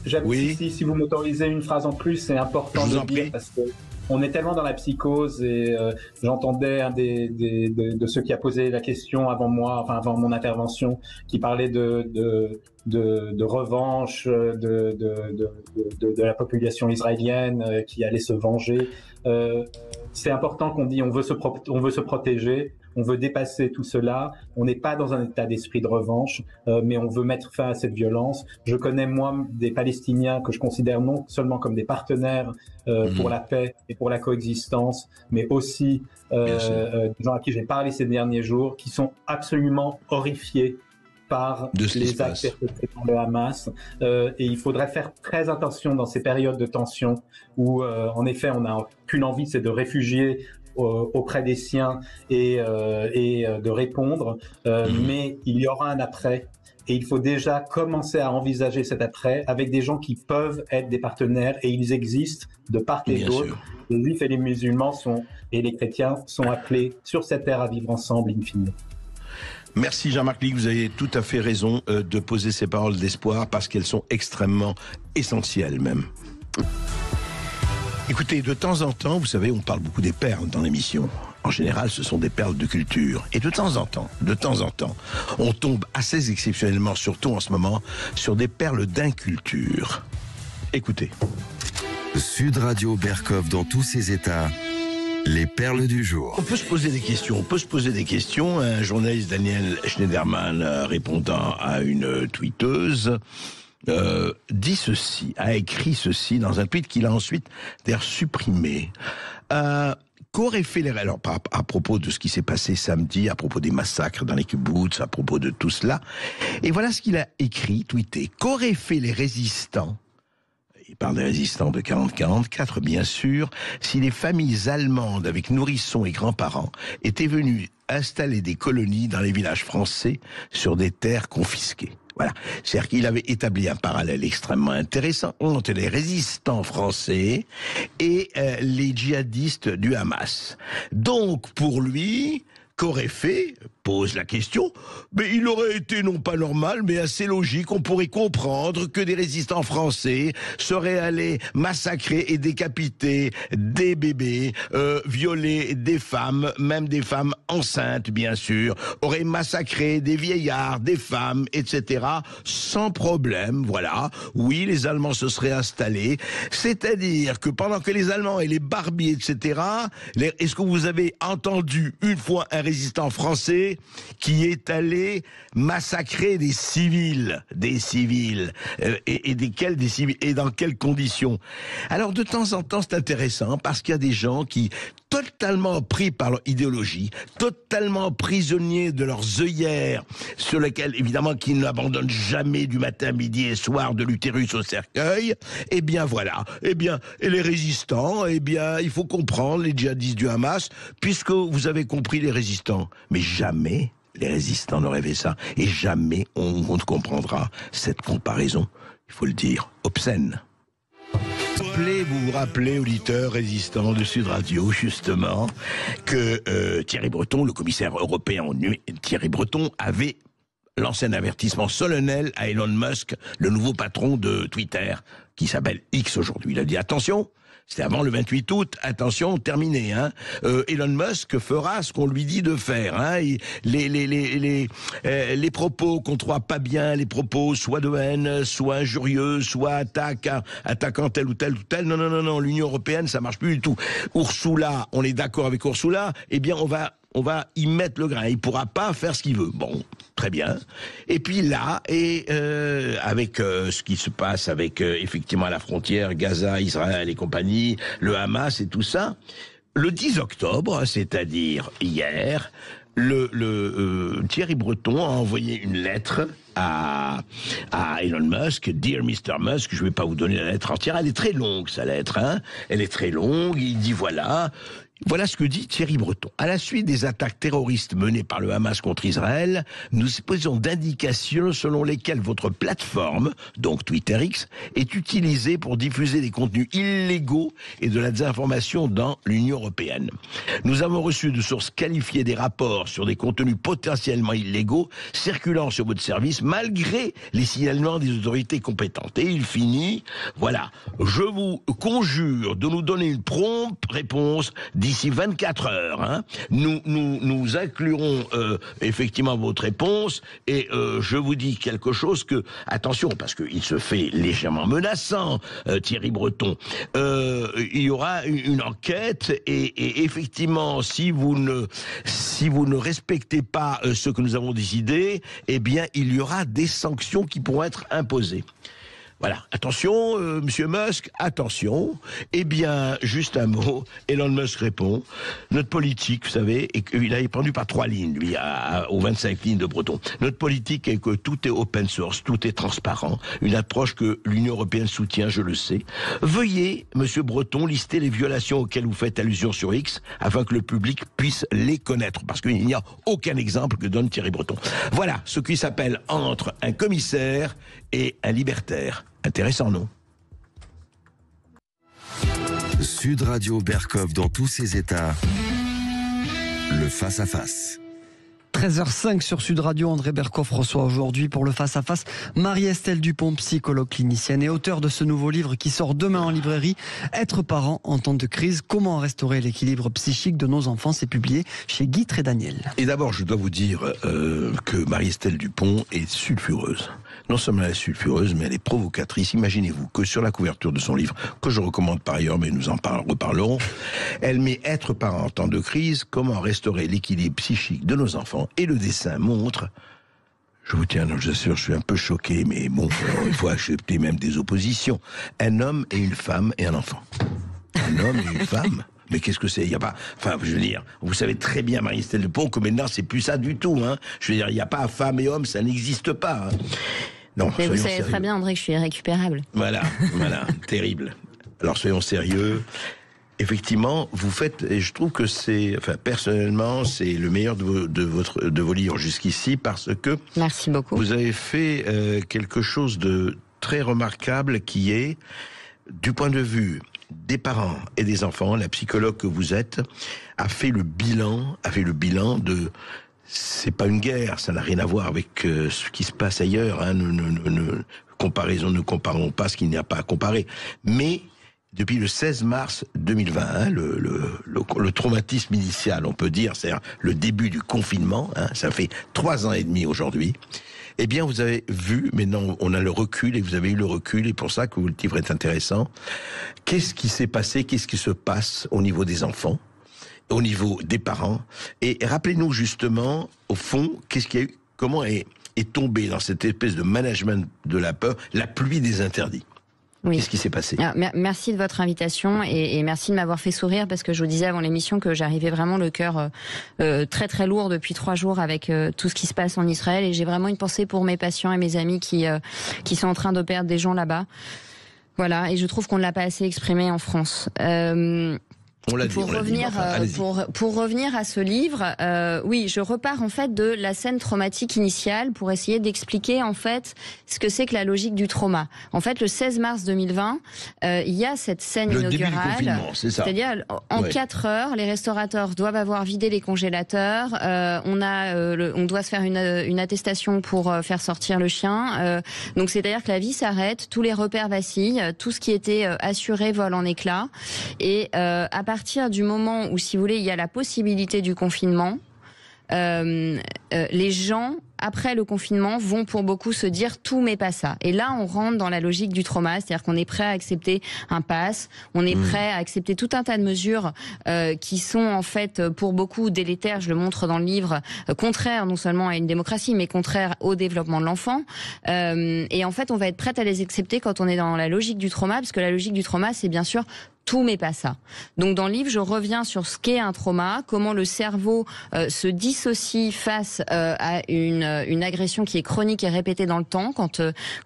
si vous m'autorisez une phrase en plus, c'est important de dire parce que on est tellement dans la psychose et j'entendais un de ceux qui a posé la question avant moi, enfin avant mon intervention, qui parlait de revanche de la population israélienne qui allait se venger. C'est important qu'on dit on veut se protéger, on veut dépasser tout cela. On n'est pas dans un état d'esprit de revanche, mais on veut mettre fin à cette violence. Je connais moi des Palestiniens que je considère non seulement comme des partenaires pour la paix et pour la coexistence, mais aussi des gens à qui j'ai parlé ces derniers jours, qui sont absolument horrifiés par les actes perpétrés par le Hamas. Et il faudrait faire très attention dans ces périodes de tension où, en effet, on n'a qu'une envie, c'est de réfugier auprès des siens et de répondre. Mais il y aura un après. Et il faut déjà commencer à envisager cet après avec des gens qui peuvent être des partenaires, et ils existent de part et d'autre. Les juifs et les musulmans et les chrétiens sont appelés sur cette terre à vivre ensemble in fine. Merci Jean-Marc Lilling, vous avez tout à fait raison de poser ces paroles d'espoir parce qu'elles sont extrêmement essentielles même. Écoutez, de temps en temps, vous savez, on parle beaucoup des perles dans l'émission. En général, ce sont des perles de culture. Et de temps en temps, on tombe assez exceptionnellement, surtout en ce moment, sur des perles d'inculture. Écoutez. Sud Radio Berkov dans tous ses états. Les perles du jour. On peut se poser des questions. Un journaliste, Daniel Schneiderman, répondant à une tweeteuse, dit ceci, a écrit ceci dans un tweet qu'il a ensuite d'ailleurs supprimé. Qu'auraient fait les... Alors, à propos de ce qui s'est passé samedi, à propos des massacres dans les kibbutz, à propos de tout cela. Et voilà ce qu'il a écrit, tweeté. Qu'auraient fait les résistants? Il parle des résistants de 40-44, bien sûr, si les familles allemandes avec nourrissons et grands-parents étaient venues installer des colonies dans les villages français sur des terres confisquées. Voilà. C'est-à-dire qu'il avait établi un parallèle extrêmement intéressant entre les résistants français et les djihadistes du Hamas. Donc, pour lui, qu'aurait fait, pose la question, mais il aurait été non pas normal, mais assez logique. On pourrait comprendre que des résistants français seraient allés massacrer et décapiter des bébés, violer des femmes, même des femmes enceintes, bien sûr, auraient massacré des vieillards, des femmes, etc., sans problème, voilà. Oui, les Allemands se seraient installés, c'est-à-dire que pendant que les Allemands et les barbiers, etc., est-ce que vous avez entendu une fois un résistant français qui est allé massacrer des civils, et dans quelles conditions? Alors de temps en temps c'est intéressant parce qu'il y a des gens qui, totalement pris par leur idéologie, totalement prisonniers de leurs œillères, sur lesquelles, évidemment, qu'ils n'abandonnent jamais du matin, midi et soir de l'utérus au cercueil, eh bien voilà, et les résistants, il faut comprendre les djihadistes du Hamas, puisque vous avez compris les résistants, mais jamais les résistants n'auraient fait ça, et jamais on ne comprendra cette comparaison, il faut le dire, obscène. Vous vous rappelez, auditeurs résistants de Sud Radio, justement, que Thierry Breton, le commissaire européen Thierry Breton, avait lancé un avertissement solennel à Elon Musk, le nouveau patron de Twitter, qui s'appelle X aujourd'hui. Il a dit attention, c'était avant le 28 août, attention, terminé. Elon Musk fera ce qu'on lui dit de faire. Les propos qu'on trouve pas bien, les propos soit de haine, soit injurieux, soit attaquant tel ou tel ou tel. Non, l'Union européenne, ça marche plus du tout. Ursula, on est d'accord avec Ursula, on va y mettre le grain. Il pourra pas faire ce qu'il veut. Bon, très bien. Et puis là, avec ce qui se passe avec effectivement à la frontière, Gaza, Israël et compagnie, le Hamas et tout ça, le 10 octobre, c'est-à-dire hier, Thierry Breton a envoyé une lettre à Elon Musk, Dear Mr. Musk, je vais pas vous donner la lettre entière, elle est très longue, sa lettre, elle est très longue, il dit voilà ce que dit Thierry Breton. À la suite des attaques terroristes menées par le Hamas contre Israël, nous disposons d'indications selon lesquelles votre plateforme, donc Twitter X, est utilisée pour diffuser des contenus illégaux et de la désinformation dans l'Union européenne. Nous avons reçu de sources qualifiées des rapports sur des contenus potentiellement illégaux circulant sur votre service malgré les signalements des autorités compétentes. Et il finit, voilà, je vous conjure de nous donner une prompte réponse d'ici 24 heures, nous inclurons effectivement votre réponse et je vous dis quelque chose que, attention, parce qu'il se fait légèrement menaçant, Thierry Breton, il y aura une enquête et effectivement, si vous ne respectez pas ce que nous avons décidé, eh bien, il y aura des sanctions qui pourront être imposées. Voilà, attention, Monsieur Musk, attention. Eh bien, juste un mot, Elon Musk répond, notre politique, vous savez, et il a répondu par 3 lignes, lui, aux 25 lignes de Breton. Notre politique est que tout est open source, tout est transparent, une approche que l'Union européenne soutient, je le sais. Veuillez, Monsieur Breton, lister les violations auxquelles vous faites allusion sur X, afin que le public puisse les connaître, parce qu'il n'y a aucun exemple que donne Thierry Breton. Voilà ce qui s'appelle entre un commissaire et un libertaire. Intéressant, non? Sud Radio Berkov dans tous ses états. Le face-à-face. 13h05 sur Sud Radio, André Berkov reçoit aujourd'hui pour le face-à-face Marie-Estelle Dupont, psychologue clinicienne et auteure de ce nouveau livre qui sort demain en librairie, Être parent en temps de crise, comment restaurer l'équilibre psychique de nos enfants. C'est publié chez Guy Trédaniel. Et d'abord, je dois vous dire que Marie-Estelle Dupont est sulfureuse. Non seulement elle est sulfureuse, mais elle est provocatrice. Imaginez-vous que sur la couverture de son livre, que je recommande par ailleurs, mais nous en reparlerons, elle met Être parent en temps de crise, comment restaurer l'équilibre psychique de nos enfants. Et le dessin montre, je vous tiens, je vous assure, je suis un peu choqué, mais bon, il faut accepter même des oppositions. Un homme et une femme et un enfant. Un homme et une femme. Mais qu'est-ce que c'est? Il y a pas, enfin, je veux dire, vous savez très bien, Marie-Estelle Dupont, que maintenant c'est plus ça du tout, Je veux dire, il n'y a pas femme et homme, ça n'existe pas. Non, mais vous savez sérieux. très bien, André, que je suis irrécupérable. Voilà, terrible. Alors soyons sérieux. Effectivement, vous faites, et je trouve que personnellement, c'est le meilleur de vos livres jusqu'ici, parce que merci beaucoup. Vous avez fait quelque chose de très remarquable qui est, du point de vue des parents et des enfants, la psychologue que vous êtes a fait le bilan de c'est pas une guerre, ça n'a rien à voir avec ce qui se passe ailleurs. Hein. Ne comparons pas ce qu'il n'y a pas à comparer. Mais depuis le 16 mars 2020, hein, le traumatisme initial, on peut dire, c'est le début du confinement, hein, ça fait 3 ans et demi aujourd'hui, eh bien vous avez vu, maintenant on a le recul, et vous avez eu le recul, et pour ça que le livre est intéressant. Qu'est-ce qui s'est passé, qu'est-ce qui se passe au niveau des enfants, au niveau des parents, et rappelez-nous justement, au fond, qu'est-ce qu'il y a eu, comment est tombé dans cette espèce de management de la peur, la pluie des interdits. Oui. Qu'est-ce qui s'est passé? Merci de votre invitation et merci de m'avoir fait sourire, parce que je vous disais avant l'émission que j'arrivais vraiment le cœur très très lourd depuis 3 jours avec tout ce qui se passe en Israël, et j'ai vraiment une pensée pour mes patients et mes amis qui sont en train de perdre des gens là-bas. Voilà, et je trouve qu'on ne l'a pas assez exprimé en France. Pour revenir à ce livre, oui, je repars en fait de la scène traumatique initiale pour essayer d'expliquer en fait ce que c'est que la logique du trauma. En fait, le 16 mars 2020, il y a cette scène inaugurale, c'est-à-dire en 4 heures, les restaurateurs doivent avoir vidé les congélateurs, on doit se faire une attestation pour faire sortir le chien. Donc c'est-à-dire que la vie s'arrête, tous les repères vacillent, tout ce qui était assuré vole en éclats, et à partir du moment où, si vous voulez, il y a la possibilité du confinement, les gens, après le confinement, vont pour beaucoup se dire tout mais pas ça. Et là, on rentre dans la logique du trauma, c'est-à-dire qu'on est prêt à accepter un pass, on est prêt à accepter tout un tas de mesures qui sont en fait pour beaucoup délétères, je le montre dans le livre, contraires non seulement à une démocratie, mais contraires au développement de l'enfant. Et en fait, on va être prêt à les accepter quand on est dans la logique du trauma, parce que la logique du trauma, c'est bien sûr tout mais pas ça. Donc dans le livre, je reviens sur ce qu'est un trauma, comment le cerveau se dissocie face à une agression qui est chronique et répétée dans le temps, quand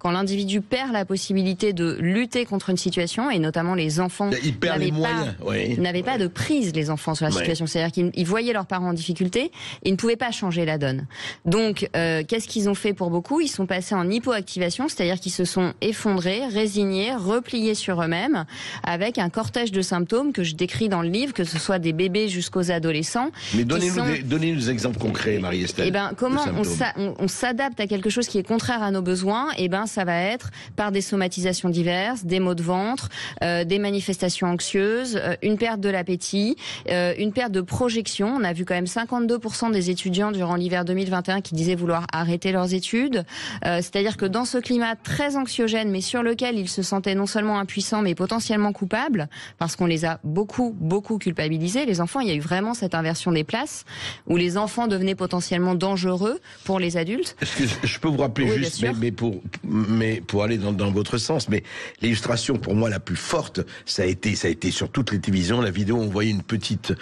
l'individu perd la possibilité de lutter contre une situation, et notamment les enfants n'avaient pas de prise, les enfants, sur la situation. C'est-à-dire qu'ils voyaient leurs parents en difficulté et ils ne pouvaient pas changer la donne. Donc qu'est-ce qu'ils ont fait pour beaucoup? Ils sont passés en hypoactivation, c'est-à-dire qu'ils se sont effondrés, résignés, repliés sur eux-mêmes, avec un cortège de symptômes que je décris dans le livre, que ce soit des bébés jusqu'aux adolescents. Mais donnez-nous des exemples concrets, Marie-Estelle. Eh ben, comment on s'adapte à quelque chose qui est contraire à nos besoins? Eh ben, ça va être par des somatisations diverses, des maux de ventre, des manifestations anxieuses, une perte de l'appétit, une perte de projection. On a vu quand même 52% des étudiants durant l'hiver 2021 qui disaient vouloir arrêter leurs études. C'est-à-dire que dans ce climat très anxiogène, mais sur lequel ils se sentaient non seulement impuissants, mais potentiellement coupables, parce qu'on les a beaucoup culpabilisés. Les enfants, il y a eu vraiment cette inversion des places, où les enfants devenaient potentiellement dangereux pour les adultes. Est-ce que je peux vous rappeler juste, mais pour aller dans votre sens, mais l'illustration pour moi la plus forte, ça a été sur toutes les télévisions, la vidéo où on voyait une petite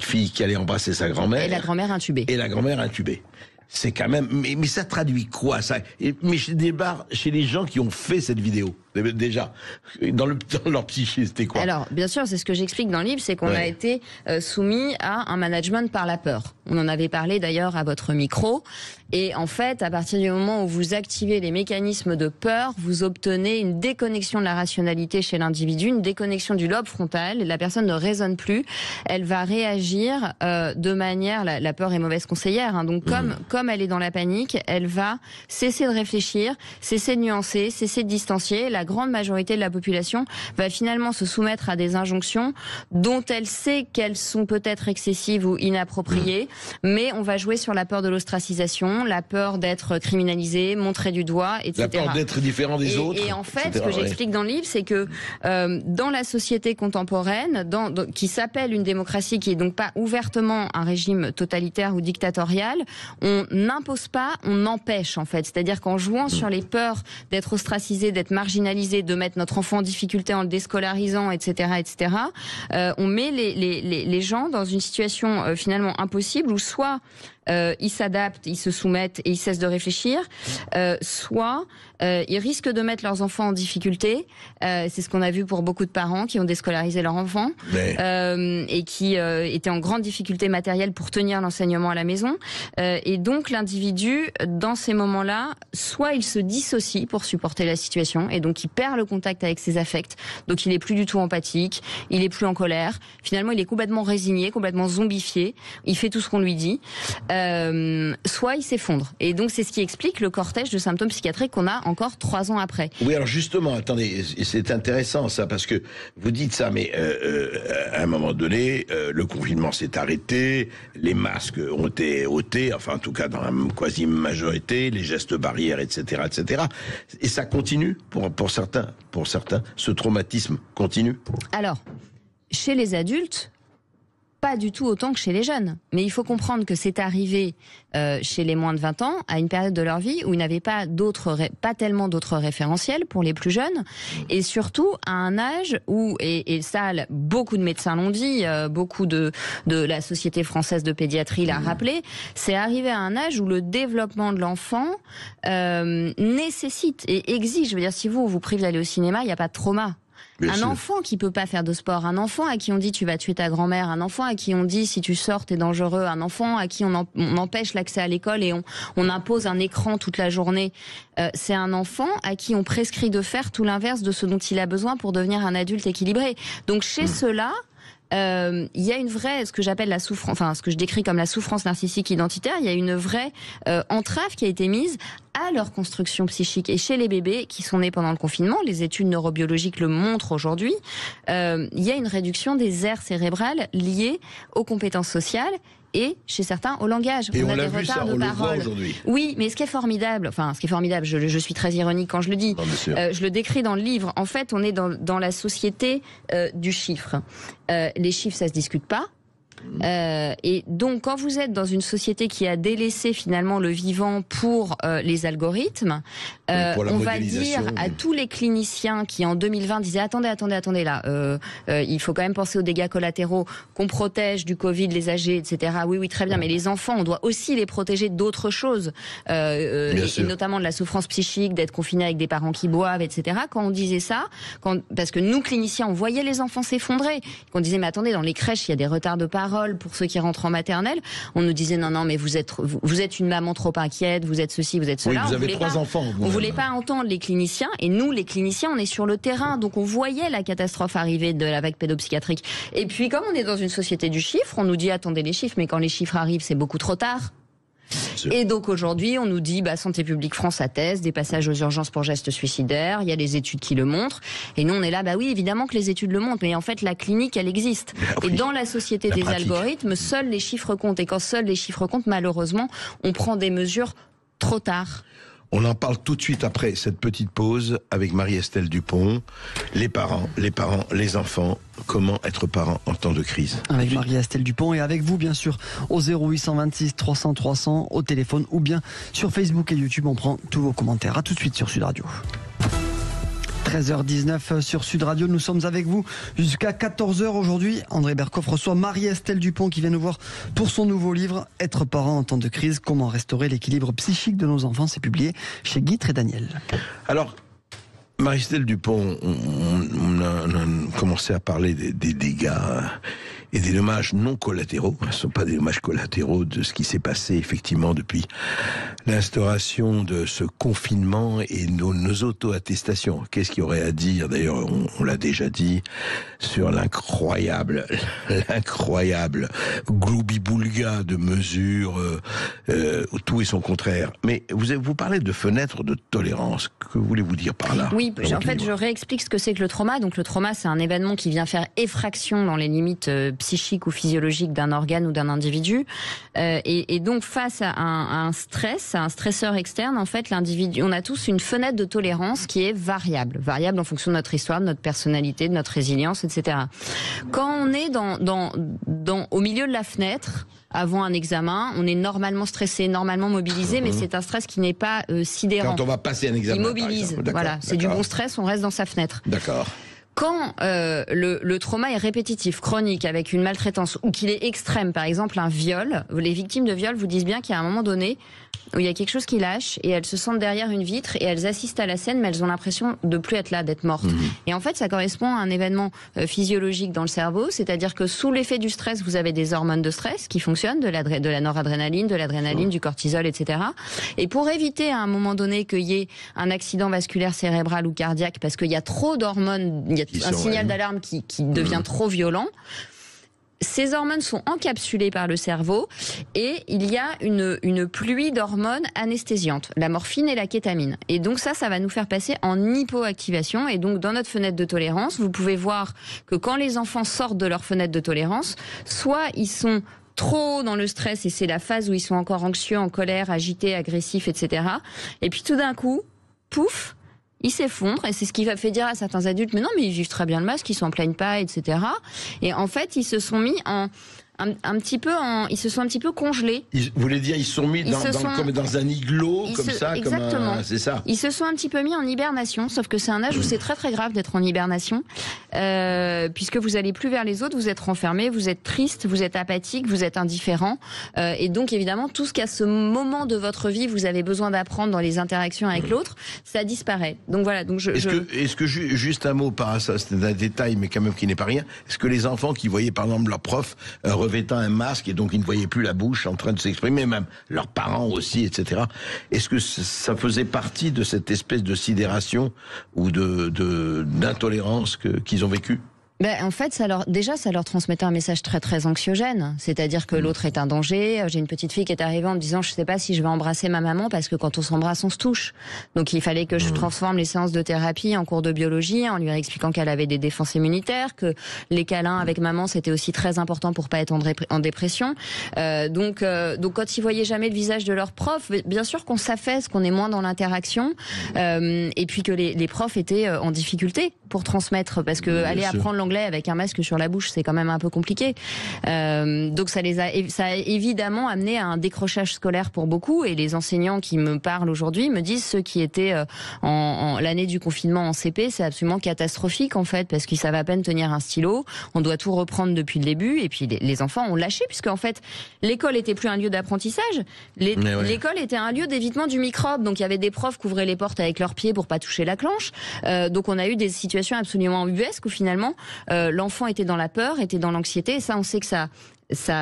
fille qui allait embrasser sa grand-mère. Et la grand-mère intubée. C'est quand même, mais ça traduit quoi, ça? Mais chez les gens qui ont fait cette vidéo, déjà, dans leur psyché, c'était quoi? Alors, bien sûr, c'est ce que j'explique dans le livre, c'est qu'on a été soumis à un management par la peur. On en avait parlé d'ailleurs à votre micro. Et en fait, à partir du moment où vous activez les mécanismes de peur, vous obtenez une déconnexion de la rationalité chez l'individu, une déconnexion du lobe frontal. La personne ne raisonne plus. Elle va réagir de manière... La peur est mauvaise conseillère. Hein, donc, comme elle est dans la panique, elle va cesser de réfléchir, cesser de nuancer, cesser de distancier. La grande majorité de la population va finalement se soumettre à des injonctions dont elle sait qu'elles sont peut-être excessives ou inappropriées, mais on va jouer sur la peur de l'ostracisation, la peur d'être criminalisé, montré du doigt, etc. La peur d'être différent des autres. Et en fait, ce que j'explique dans le livre, c'est que dans la société contemporaine, qui s'appelle une démocratie, qui est donc pas ouvertement un régime totalitaire ou dictatorial, on n'impose pas, on empêche en fait. C'est-à-dire qu'en jouant sur les peurs d'être ostracisé, d'être marginalisé, de mettre notre enfant en difficulté en le déscolarisant, etc., on met les gens dans une situation finalement impossible, où soit ils s'adaptent, ils se soumettent et ils cessent de réfléchir, soit ils risquent de mettre leurs enfants en difficulté. C'est ce qu'on a vu pour beaucoup de parents qui ont déscolarisé leurs enfants et qui étaient en grande difficulté matérielle pour tenir l'enseignement à la maison. Et donc l'individu, dans ces moments-là, soit il se dissocie pour supporter la situation, et donc il perd le contact avec ses affects, donc il est plus du tout empathique, il est plus en colère, finalement il est complètement résigné, complètement zombifié, il fait tout ce qu'on lui dit. soit il s'effondre. Et donc c'est ce qui explique le cortège de symptômes psychiatriques qu'on a encore 3 ans après. Oui, alors justement, attendez, c'est intéressant ça, parce que vous dites ça, mais à un moment donné, le confinement s'est arrêté, les masques ont été ôtés, enfin en tout cas dans la quasi-majorité, les gestes barrières, etc., etc. Et ça continue pour certains, ce traumatisme continue. Alors, chez les adultes, pas du tout autant que chez les jeunes. Mais il faut comprendre que c'est arrivé chez les moins de 20 ans, à une période de leur vie où ils n'avaient pas tellement d'autres référentiels pour les plus jeunes, et surtout à un âge où, et ça, beaucoup de médecins l'ont dit, beaucoup de la Société française de pédiatrie l'a rappelé, c'est arrivé à un âge où le développement de l'enfant nécessite et exige, je veux dire, si vous privez d'aller au cinéma, il n'y a pas de trauma. Bien un sûr. enfant qui peut pas faire de sport, un enfant à qui on dit tu vas tuer ta grand-mère, un enfant à qui on dit si tu sors t'es dangereux, un enfant à qui on empêche l'accès à l'école et on impose un écran toute la journée, c'est un enfant à qui on prescrit de faire tout l'inverse de ce dont il a besoin pour devenir un adulte équilibré. Donc chez ceux-là, il y a une vraie, ce que j'appelle la souffrance, enfin ce que je décris comme la souffrance narcissique identitaire, il y a une vraie entrave qui a été mise à leur construction psychique. Et chez les bébés qui sont nés pendant le confinement, les études neurobiologiques le montrent aujourd'hui, il y a une réduction des aires cérébrales liées aux compétences sociales et chez certains au langage. Et on a l'a des vu ça, retards de on le voit parole. aujourd'hui. Oui, mais ce qui est formidable, je suis très ironique quand je le dis, je le décris dans le livre, en fait on est dans la société du chiffre. Les chiffres ça se discute pas. Et donc quand vous êtes dans une société qui a délaissé finalement le vivant pour les algorithmes, on va dire à tous les cliniciens qui en 2020 disaient attendez là, il faut quand même penser aux dégâts collatéraux, qu'on protège du Covid les âgés, etc. Oui très bien, mais les enfants on doit aussi les protéger d'autres choses, et notamment de la souffrance psychique, d'être confinés avec des parents qui boivent, etc. Quand on disait ça, parce que nous cliniciens on voyait les enfants s'effondrer, qu'on disait mais attendez, dans les crèches il y a des retards de parole pour ceux qui rentrent en maternelle, on nous disait non mais vous êtes une maman trop inquiète, vous êtes ceci, vous êtes cela. Oui, vous avez 3 enfants. On voulait pas entendre les cliniciens, et nous les cliniciens on est sur le terrain, donc on voyait la catastrophe arriver de la vague pédopsychiatrique. Et puis comme on est dans une société du chiffre, on nous dit attendez les chiffres, mais quand les chiffres arrivent c'est beaucoup trop tard. Et donc aujourd'hui, on nous dit, Santé publique France atteste des passages aux urgences pour gestes suicidaires, il y a des études qui le montrent. Et nous, on est là, oui, évidemment que les études le montrent, mais en fait, la clinique, elle existe. Et dans la société des algorithmes, seuls les chiffres comptent. Et quand seuls les chiffres comptent, malheureusement, on prend des mesures trop tard. On en parle tout de suite après cette petite pause avec Marie-Estelle Dupont. Les parents, les enfants, comment être parent en temps de crise. Avec Marie-Estelle Dupont et avec vous bien sûr au 0826 300 300 au téléphone ou bien sur Facebook et YouTube. On prend tous vos commentaires. À tout de suite sur Sud Radio. 13h19 sur Sud Radio, nous sommes avec vous jusqu'à 14h aujourd'hui. André Berkoff reçoit Marie-Estelle Dupont qui vient nous voir pour son nouveau livre « Être parent en temps de crise, comment restaurer l'équilibre psychique de nos enfants ». C'est publié chez Guitre et Daniel. Alors, Marie-Estelle Dupont, on a commencé à parler des dégâts et des dommages non collatéraux. Ce ne sont pas des dommages collatéraux de ce qui s'est passé effectivement depuis l'instauration de ce confinement et nos auto-attestations. Qu'est-ce qu'il y aurait à dire, d'ailleurs on l'a déjà dit, sur l'incroyable gloubi-boulga de mesures où tout est son contraire. Mais vous parlez de fenêtres de tolérance. Que voulez-vous dire par là? Oui, en fait je réexplique ce que c'est que le trauma. Donc le trauma c'est un événement qui vient faire effraction dans les limites psychique ou physiologique d'un organe ou d'un individu, et donc face à un stress, à un stresseur externe, en fait l'individu, on a tous une fenêtre de tolérance qui est variable en fonction de notre histoire, de notre personnalité, de notre résilience, etc. Quand on est au milieu de la fenêtre, avant un examen, on est normalement stressé, normalement mobilisé, mais c'est un stress qui n'est pas sidérant. Quand on va passer un examen, il mobilise. Voilà, c'est du bon stress, on reste dans sa fenêtre. D'accord. Quand le trauma est répétitif, chronique, avec une maltraitance, ou qu'il est extrême, par exemple un viol, les victimes de viol vous disent bien qu'il y a un moment donné où il y a quelque chose qui lâche et elles se sentent derrière une vitre et elles assistent à la scène, mais elles ont l'impression de plus être là, d'être mortes. Et en fait, ça correspond à un événement physiologique dans le cerveau, c'est-à-dire que sous l'effet du stress, vous avez des hormones de stress qui fonctionnent, de la noradrénaline, de l'adrénaline, du cortisol, etc. Et pour éviter à un moment donné qu'il y ait un accident vasculaire cérébral ou cardiaque, parce qu'il y a trop d'hormones, il y a un signal d'alarme qui devient trop violent, ces hormones sont encapsulées par le cerveau et il y a une pluie d'hormones anesthésiantes, la morphine et la kétamine. Et donc ça va nous faire passer en hypoactivation. Et donc dans notre fenêtre de tolérance, vous pouvez voir que quand les enfants sortent de leur fenêtre de tolérance, soit ils sont trop dans le stress et c'est la phase où ils sont encore anxieux, en colère, agités, agressifs, etc. Et puis tout d'un coup, pouf, ils s'effondrent et c'est ce qui va fait dire à certains adultes mais non mais ils vivent très bien le masque, ils s'en plaignent pas, etc. Et en fait ils se sont mis ils se sont un petit peu congelés. Vous voulez dire ils se sont mis comme dans un igloo exactement. C'est ça. Ils se sont un petit peu mis en hibernation, sauf que c'est un âge où c'est très très grave d'être en hibernation, puisque vous allez plus vers les autres, vous êtes renfermé, vous êtes triste, vous êtes apathique, vous êtes indifférent, et donc évidemment tout ce qu'à ce moment de votre vie vous avez besoin d'apprendre dans les interactions avec l'autre, ça disparaît. Donc voilà. Donc est-ce que juste un mot par ça, c'est un détail mais quand même qui n'est pas rien. Est-ce que les enfants qui voyaient par exemple leur prof revêtant un masque et donc ils ne voyaient plus la bouche en train de s'exprimer, même leurs parents aussi, etc. Est-ce que ça faisait partie de cette espèce de sidération ou d'intolérance qu'ils ont vécu ? En fait, ça leur transmettait un message très très anxiogène. C'est-à-dire que l'autre est un danger. J'ai une petite fille qui est arrivée en me disant, je sais pas si je vais embrasser ma maman parce que quand on s'embrasse, on se touche. Donc il fallait que je transforme les séances de thérapie en cours de biologie en lui expliquant qu'elle avait des défenses immunitaires, que les câlins avec maman c'était aussi très important pour pas être en dépression. Donc quand ils voyaient jamais le visage de leur prof, bien sûr qu'on s'affaisse, qu'on est moins dans l'interaction, et puis que les profs étaient en difficulté pour transmettre, parce que aller apprendre l'anglais avec un masque sur la bouche, c'est quand même un peu compliqué. Donc ça a évidemment amené à un décrochage scolaire pour beaucoup, et les enseignants qui me parlent aujourd'hui me disent ceux qui étaient en l'année du confinement en CP, c'est absolument catastrophique en fait, parce qu'ils savent à peine tenir un stylo, on doit tout reprendre depuis le début, et puis les enfants ont lâché, puisque en fait l'école était plus un lieu d'apprentissage, l'école était un lieu d'évitement du microbe, donc il y avait des profs qui ouvraient les portes avec leurs pieds pour pas toucher la planche, donc on a eu des situations absolument ubuesques où finalement l'enfant était dans la peur, était dans l'anxiété, et ça on sait que ça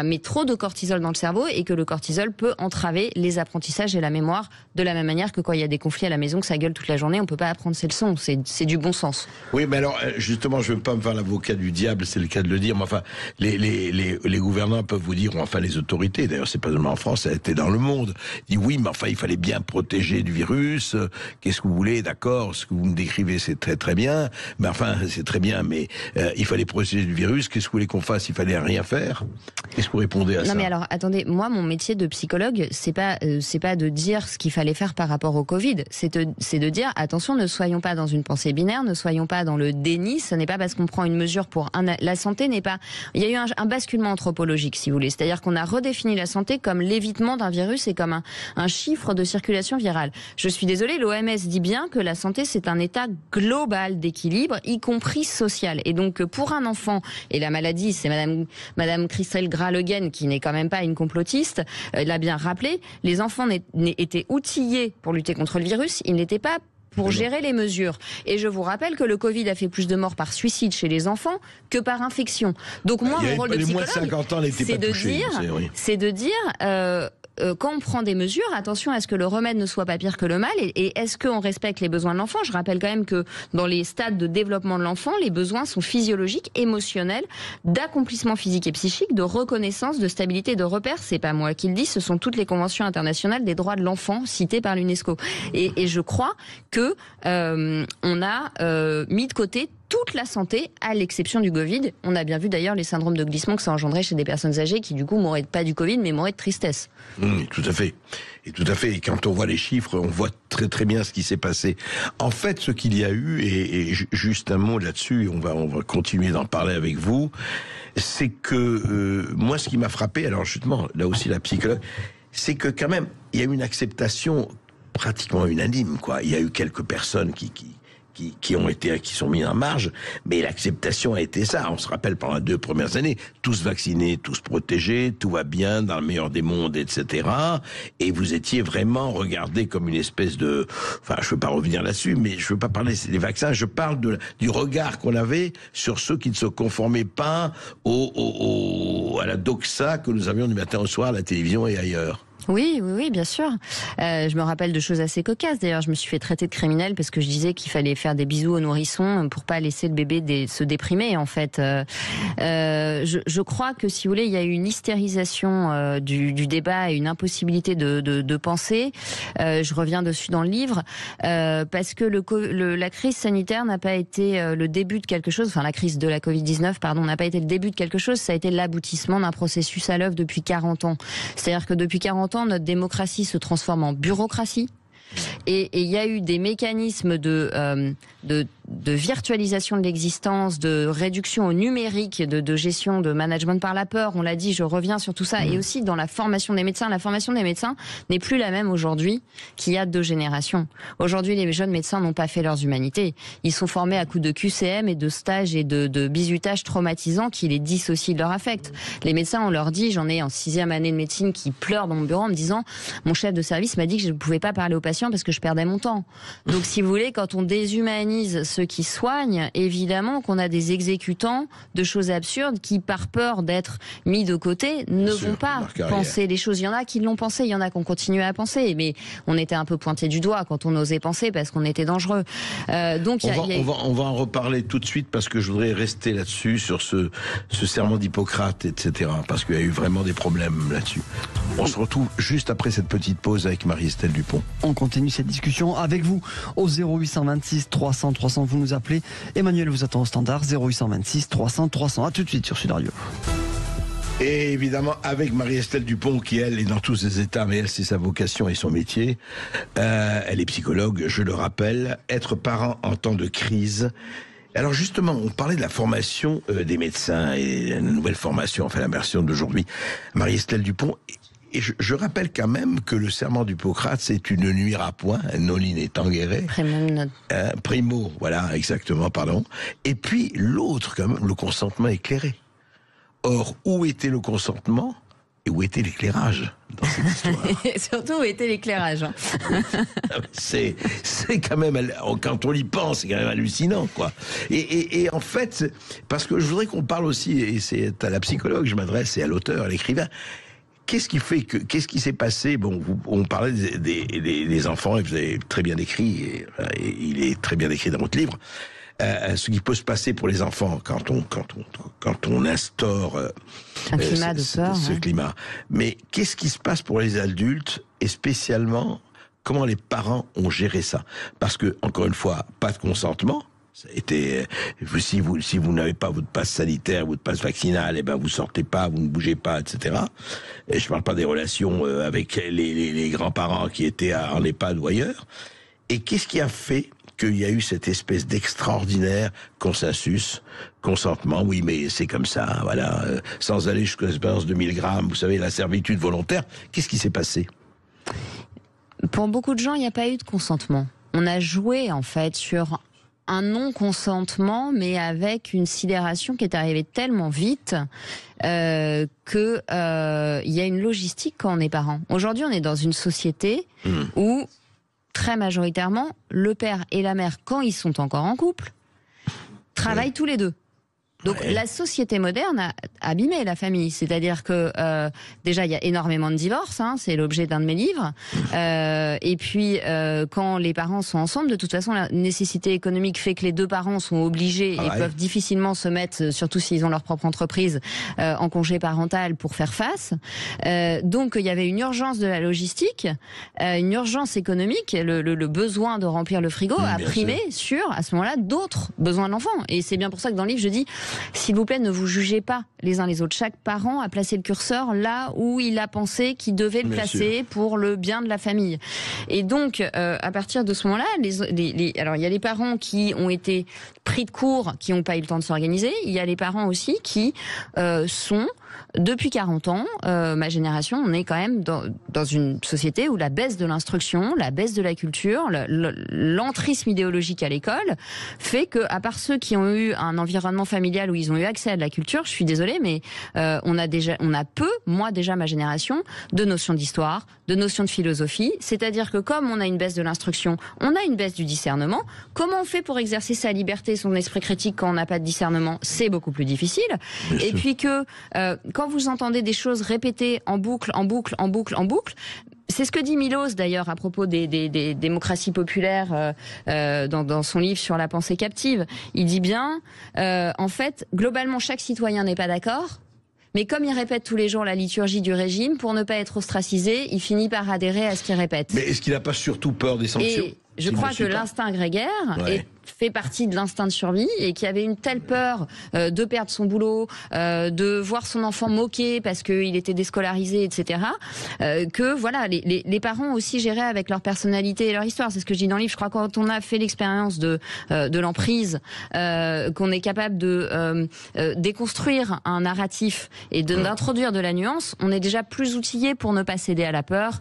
met trop de cortisol dans le cerveau, et que le cortisol peut entraver les apprentissages et la mémoire, de la même manière que quand il y a des conflits à la maison, que ça gueule toute la journée, on peut pas apprendre ses leçons, c'est du bon sens. Oui, mais alors justement, je veux pas me faire l'avocat du diable, c'est le cas de le dire, mais enfin les gouvernants peuvent vous dire, ou enfin les autorités, d'ailleurs c'est pas seulement en France, ça a été dans le monde, dit oui, mais enfin il fallait bien protéger du virus, qu'est-ce que vous voulez, d'accord, ce que vous me décrivez c'est très très bien, mais enfin c'est très bien, mais il fallait protéger du virus, qu'est-ce que vous voulez qu'on fasse, il fallait rien faire? Qu'est-ce que vous répondez à ça? Non mais alors, attendez, moi mon métier de psychologue, c'est pas de dire ce qu'il fallait faire par rapport au Covid, c'est de dire attention, ne soyons pas dans une pensée binaire, ne soyons pas dans le déni, ce n'est pas parce qu'on prend une mesure pour la santé n'est pas... Il y a eu un basculement anthropologique, si vous voulez, c'est-à-dire qu'on a redéfini la santé comme l'évitement d'un virus et comme un chiffre de circulation virale. Je suis désolée, l'OMS dit bien que la santé c'est un état global d'équilibre, y compris social, et donc pour un enfant, et la maladie, c'est Madame Christelle Gralegen, qui n'est quand même pas une complotiste, l'a bien rappelé, les enfants étaient outillés pour lutter contre le virus, ils n'étaient pas pour gérer les mesures. Et je vous rappelle que le Covid a fait plus de morts par suicide chez les enfants que par infection. Donc moi, mon rôle de psychologue, c'est de dire quand on prend des mesures, attention à ce que le remède ne soit pas pire que le mal, et est-ce qu'on respecte les besoins de l'enfant? Je rappelle quand même que dans les stades de développement de l'enfant, les besoins sont physiologiques, émotionnels, d'accomplissement physique et psychique, de reconnaissance, de stabilité, de repères. C'est pas moi qui le dis, ce sont toutes les conventions internationales des droits de l'enfant citées par l'UNESCO. Et je crois que on a mis de côté toute la santé, à l'exception du Covid. On a bien vu d'ailleurs les syndromes de glissement que ça engendrait chez des personnes âgées qui du coup mouraient pas du Covid mais mouraient de tristesse. Tout à fait. Et tout à fait. Et quand on voit les chiffres, on voit très très bien ce qui s'est passé. En fait, ce qu'il y a eu, et juste un mot là-dessus, on va continuer d'en parler avec vous, c'est que moi ce qui m'a frappé, alors justement, là aussi la psychologue, c'est que quand même, il y a eu une acceptation pratiquement unanime, quoi. Il y a eu quelques personnes qui sont mis en marge, mais l'acceptation a été ça. On se rappelle pendant les 2 premières années, tous vaccinés, tous protégés, tout va bien, dans le meilleur des mondes, etc. Et vous étiez vraiment regardé comme une espèce de... Enfin, je veux pas revenir là-dessus, mais je veux pas parler des vaccins, je parle du regard qu'on avait sur ceux qui ne se conformaient pas à la doxa que nous avions du matin au soir à la télévision et ailleurs. Oui, bien sûr. Je me rappelle de choses assez cocasses. D'ailleurs, je me suis fait traiter de criminelle parce que je disais qu'il fallait faire des bisous aux nourrissons pour pas laisser le bébé se déprimer, en fait. Je crois que, si vous voulez, il y a eu une hystérisation du débat et une impossibilité de penser. Je reviens dessus dans le livre parce que la crise sanitaire n'a pas été le début de quelque chose. Enfin, la crise de la Covid-19, pardon, n'a pas été le début de quelque chose. Ça a été l'aboutissement d'un processus à l'œuvre depuis 40 ans. C'est-à-dire que depuis 40 ans, notre démocratie se transforme en bureaucratie. Et il y a eu des mécanismes de virtualisation de l'existence, de réduction au numérique, de gestion, de management par la peur. On l'a dit, je reviens sur tout ça. Et aussi dans la formation des médecins. La formation des médecins n'est plus la même aujourd'hui qu'il y a 2 générations. Aujourd'hui, les jeunes médecins n'ont pas fait leurs humanités. Ils sont formés à coups de QCM et de stages et de bizutage traumatisants qui les dissocient de leur affect. Les médecins, on leur dit, j'en ai en 6e année de médecine qui pleurent dans mon bureau en me disant, mon chef de service m'a dit que je ne pouvais pas parler aux patients parce que je perdais mon temps. Donc, si vous voulez, quand on déshumanise ceux qui soignent, évidemment qu'on a des exécutants de choses absurdes qui, par peur d'être mis de côté, ne vont pas penser les choses. Il y en a qui l'ont pensé, il y en a qui ont continué à penser, mais on était un peu pointé du doigt quand on osait penser parce qu'on était dangereux. Donc on va en reparler tout de suite parce que je voudrais rester là-dessus, sur ce serment d'Hippocrate, etc. Parce qu'il y a eu vraiment des problèmes là-dessus. On se retrouve juste après cette petite pause avec Marie-Estelle Dupont. On continue cette discussion avec vous au 0826 300 300. Vous nous appelez. Emmanuel vous attend au standard 0826 300 300. À tout de suite sur Sud Radio. Et évidemment, avec Marie-Estelle Dupont, qui, elle, est dans tous ses états, mais elle, c'est sa vocation et son métier. Elle est psychologue, je le rappelle. Être parent en temps de crise. Alors justement, on parlait de la formation des médecins et la nouvelle formation, enfin la version d'aujourd'hui. Marie-Estelle Dupont. Et je rappelle quand même que le serment d'Hippocrate, c'est une nuire à point, nolin et tanguere. Primo, voilà, exactement, pardon. Et puis l'autre, quand même, le consentement éclairé. Or, où était le consentement et où était l'éclairage dans cette histoire? Et surtout, où était l'éclairage? C'est quand même, quand on y pense, c'est quand même hallucinant, quoi. Et en fait, parce que je voudrais qu'on parle aussi, et c'est à la psychologue que je m'adresse, et à l'auteur, à l'écrivain. Qu'est-ce qui s'est passé? Bon, on parlait des enfants, et vous avez très bien décrit, et il est très bien décrit dans votre livre, ce qui peut se passer pour les enfants quand on instaure un climat de peur, ce climat. Mais qu'est-ce qui se passe pour les adultes, et spécialement comment les parents ont géré ça? Parce que, encore une fois, pas de consentement. Ça a été, si vous n'avez pas votre passe sanitaire, votre passe vaccinale, vous sortez pas, vous ne bougez pas, etc. Et je parle pas des relations avec les grands-parents qui étaient en EHPAD ou ailleurs. Et qu'est-ce qui a fait qu'il y a eu cette espèce d'extraordinaire consentement, oui, mais c'est comme ça, voilà, sans aller jusqu'à l'expérience de 1000 grammes, vous savez, la servitude volontaire. Qu'est-ce qui s'est passé? Pour beaucoup de gens, il n'y a pas eu de consentement. On a joué, en fait, sur un non-consentement, mais avec une sidération qui est arrivée tellement vite que il y a une logistique quand on est parent. Aujourd'hui, on est dans une société où, très majoritairement, le père et la mère, quand ils sont encore en couple, travaillent tous les deux. Donc la société moderne a abîmé la famille, c'est-à-dire que déjà il y a énormément de divorces, c'est l'objet d'un de mes livres, et puis quand les parents sont ensemble, de toute façon la nécessité économique fait que les deux parents sont obligés et peuvent difficilement se mettre, surtout s'ils ont leur propre entreprise, en congé parental pour faire face. Donc il y avait une urgence de la logistique, une urgence économique, le besoin de remplir le frigo a primé sur, à ce moment-là, d'autres besoins de l'enfant. Et c'est bien pour ça que dans le livre je dis, s'il vous plaît, ne vous jugez pas les uns les autres. Chaque parent a placé le curseur là où il a pensé qu'il devait le placer pour le bien de la famille. Et donc, à partir de ce moment-là, alors il y a les parents qui ont été pris de court, qui n'ont pas eu le temps de s'organiser. Il y a les parents aussi qui sont, depuis 40 ans, ma génération, on est quand même dans une société où la baisse de l'instruction, la baisse de la culture, l'entrisme idéologique à l'école fait que, à part ceux qui ont eu un environnement familial où ils ont eu accès à de la culture, je suis désolée, mais on a peu, moi déjà ma génération, de notions d'histoire, de notions de philosophie. C'est-à-dire que comme on a une baisse de l'instruction, on a une baisse du discernement. Comment on fait pour exercer sa liberté, son esprit critique quand on n'a pas de discernement? C'est beaucoup plus difficile. Et puis que quand vous entendez des choses répétées en boucle, c'est ce que dit Milos d'ailleurs à propos des démocraties populaires dans son livre sur la pensée captive. Il dit bien, en fait, globalement, chaque citoyen n'est pas d'accord. Mais comme il répète tous les jours la liturgie du régime, pour ne pas être ostracisé, il finit par adhérer à ce qu'il répète. Mais est-ce qu'il n'a pas surtout peur des sanctions? Et je crois que l'instinct grégaire fait partie de l'instinct de survie et qu'il y avait une telle peur de perdre son boulot, de voir son enfant moqué parce qu'il était déscolarisé, etc. Que voilà, les parents aussi géraient avec leur personnalité et leur histoire. C'est ce que je dis dans le livre. Je crois que quand on a fait l'expérience de l'emprise, qu'on est capable de déconstruire un narratif et d'introduire de la nuance, on est déjà plus outillé pour ne pas céder à la peur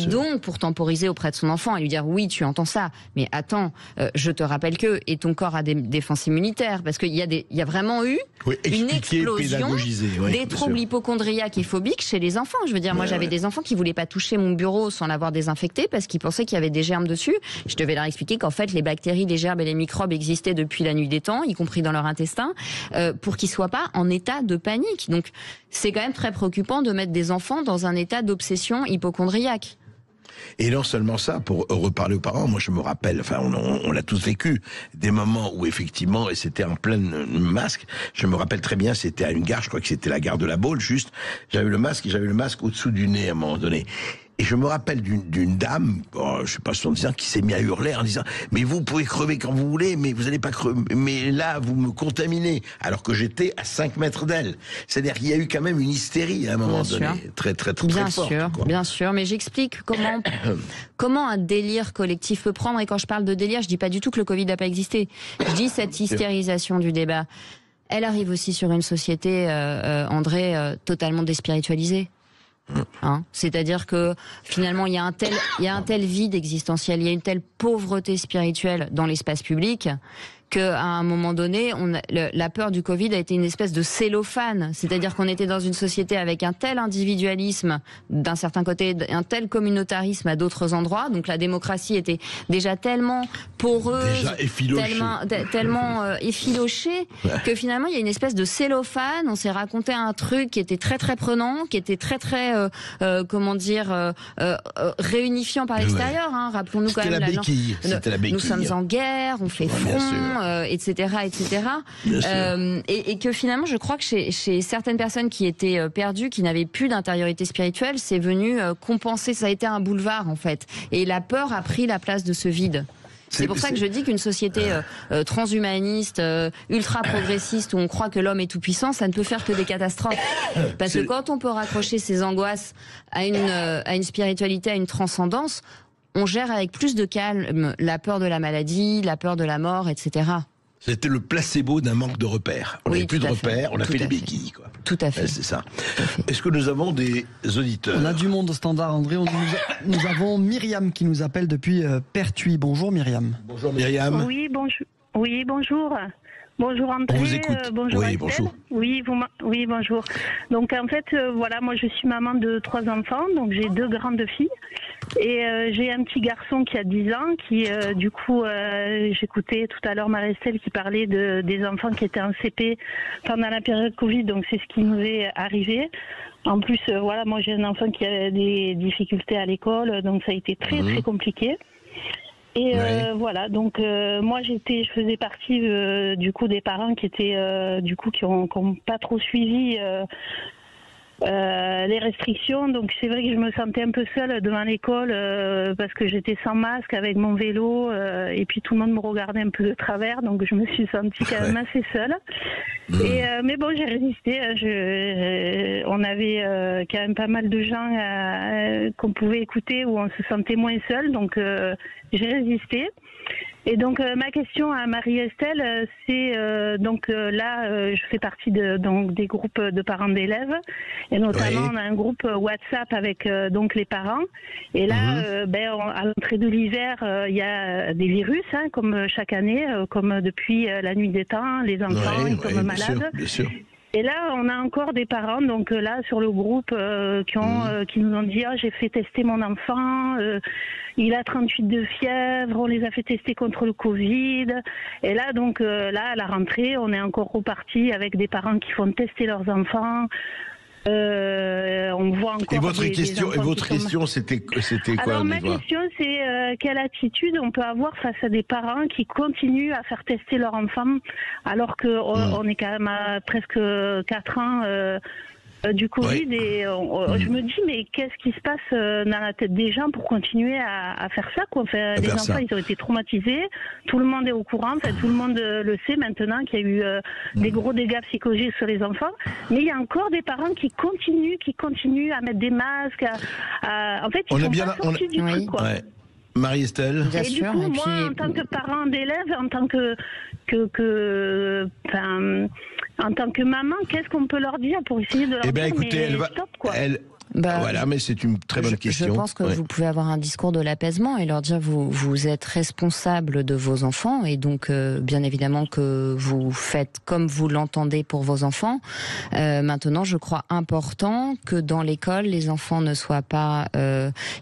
donc pour temporiser auprès de son enfant et lui dire oui, tu entends ça, mais attends, je te rappelle que et ton corps a des défenses immunitaires parce qu'il y a vraiment eu une explosion des troubles hypocondriaques et phobiques chez les enfants. Je veux dire, moi j'avais des enfants qui voulaient pas toucher mon bureau sans l'avoir désinfecté parce qu'ils pensaient qu'il y avait des germes dessus. Je devais leur expliquer qu'en fait les bactéries, les germes et les microbes existaient depuis la nuit des temps, y compris dans leur intestin, pour qu'ils soient pas en état de panique. Donc c'est quand même très préoccupant de mettre des enfants dans un état d'obsession hypocondriaque. Et non seulement ça, pour reparler aux parents, moi je me rappelle, enfin on l'a tous vécu, des moments où effectivement, et c'était en plein masque, je me rappelle très bien, c'était à une gare, je crois que c'était la gare de la Baule, juste, j'avais le masque au-dessous du nez à un moment donné. Et je me rappelle d'une dame, je sais pas, 70 ans, qui s'est mis à hurler en disant « Mais vous pouvez crever quand vous voulez, mais vous n'allez pas crever, mais là, vous me contaminez », alors que j'étais à 5 mètres d'elle. C'est-à-dire qu'il y a eu quand même une hystérie à un moment donné, très forte. Bien sûr, mais j'explique comment un délire collectif peut prendre, et quand je parle de délire, je dis pas du tout que le Covid n'a pas existé. Je dis cette hystérisation du débat. Elle arrive aussi sur une société, André, totalement déspiritualisée. C'est-à-dire que finalement il y a un tel vide existentiel, il y a une telle pauvreté spirituelle dans l'espace public qu'à un moment donné, la peur du Covid a été une espèce de cellophane. C'est-à-dire qu'on était dans une société avec un tel individualisme d'un certain côté, un tel communautarisme à d'autres endroits. Donc la démocratie était déjà tellement poreuse, tellement effilochée, que finalement il y a une espèce de cellophane. On s'est raconté un truc qui était très prenant, qui était très réunifiant par l'extérieur. Rappelons-nous quand même nous sommes en guerre, on fait front. Etc. Et que finalement, je crois que chez certaines personnes qui étaient perdues, qui n'avaient plus d'intériorité spirituelle, c'est venu compenser. Ça a été un boulevard en fait. Et la peur a pris la place de ce vide. C'est pour ça que je dis qu'une société transhumaniste, ultra progressiste, où on croit que l'homme est tout puissant, ça ne peut faire que des catastrophes. Parce que quand on peut raccrocher ses angoisses à une spiritualité, à une transcendance, on gère avec plus de calme la peur de la maladie, la peur de la mort, etc. C'était le placebo d'un manque de repères. On n'avait plus de repères, on a fait des béquilles, quoi. Tout à fait. C'est ça. Est-ce que nous avons des auditeurs? On a du monde au standard, André. Nous avons Myriam qui nous appelle depuis Pertuis. Bonjour Myriam. Bonjour Myriam. Oui, bonjour. Oui, bonjour. Bonjour André. On vous écoute. Bonjour. Oui, bonjour. Oui, bonjour. Donc en fait, voilà, moi je suis maman de 3 enfants, donc j'ai 2 grandes filles. Et j'ai un petit garçon qui a 10 ans, qui du coup, j'écoutais tout à l'heure Marie-Estelle qui parlait des enfants qui étaient en CP pendant la période Covid, donc c'est ce qui nous est arrivé. En plus, voilà, moi j'ai un enfant qui a des difficultés à l'école, donc ça a été très compliqué. Et voilà, donc moi je faisais partie du coup des parents qui étaient qui ont pas trop suivi les restrictions, donc c'est vrai que je me sentais un peu seule devant l'école parce que j'étais sans masque avec mon vélo et puis tout le monde me regardait un peu de travers, donc je me suis sentie quand même assez seule. Et mais bon, j'ai résisté. On avait quand même pas mal de gens qu'on pouvait écouter où on se sentait moins seul, donc j'ai résisté. Et donc ma question à Marie-Estelle, c'est là je fais partie des groupes de parents d'élèves et notamment on a un groupe WhatsApp avec donc les parents et là à l'entrée de l'hiver il y a des virus comme chaque année, comme depuis la nuit des temps, les enfants ils tombent malades. Bien sûr. Et là, on a encore des parents, donc là, sur le groupe, qui nous ont dit « j'ai fait tester mon enfant, il a 38 de fièvre, on les a fait tester contre le Covid. » Et là, donc, là, à la rentrée, on est encore reparti avec des parents qui font tester leurs enfants. On voit encore. Et votre question, c'était quoi? Alors ma question, c'est quelle attitude on peut avoir face à des parents qui continuent à faire tester leur enfant alors qu'on est quand même à presque 4 ans du Covid, et je me dis, mais qu'est-ce qui se passe dans la tête des gens pour continuer à faire ça, quoi. Enfin, les enfants, ils ont été traumatisés, tout le monde est au courant, tout le monde le sait maintenant qu'il y a eu des gros dégâts psychologiques sur les enfants, mais il y a encore des parents qui continuent à mettre des masques, en fait, ils sont pas sortis du truc, quoi. Ouais. Marie-Estelle. Et du coup, moi, en tant que parent d'élève, en tant en tant que maman, qu'est-ce qu'on peut leur dire pour essayer de leur dire, écoutez, mais stop, quoi. Voilà, mais c'est une très bonne question. Je pense que vous pouvez avoir un discours de l'apaisement et leur dire vous êtes responsable de vos enfants et donc bien évidemment que vous faites comme vous l'entendez pour vos enfants. Maintenant, je crois important que dans l'école, les enfants ne soient pas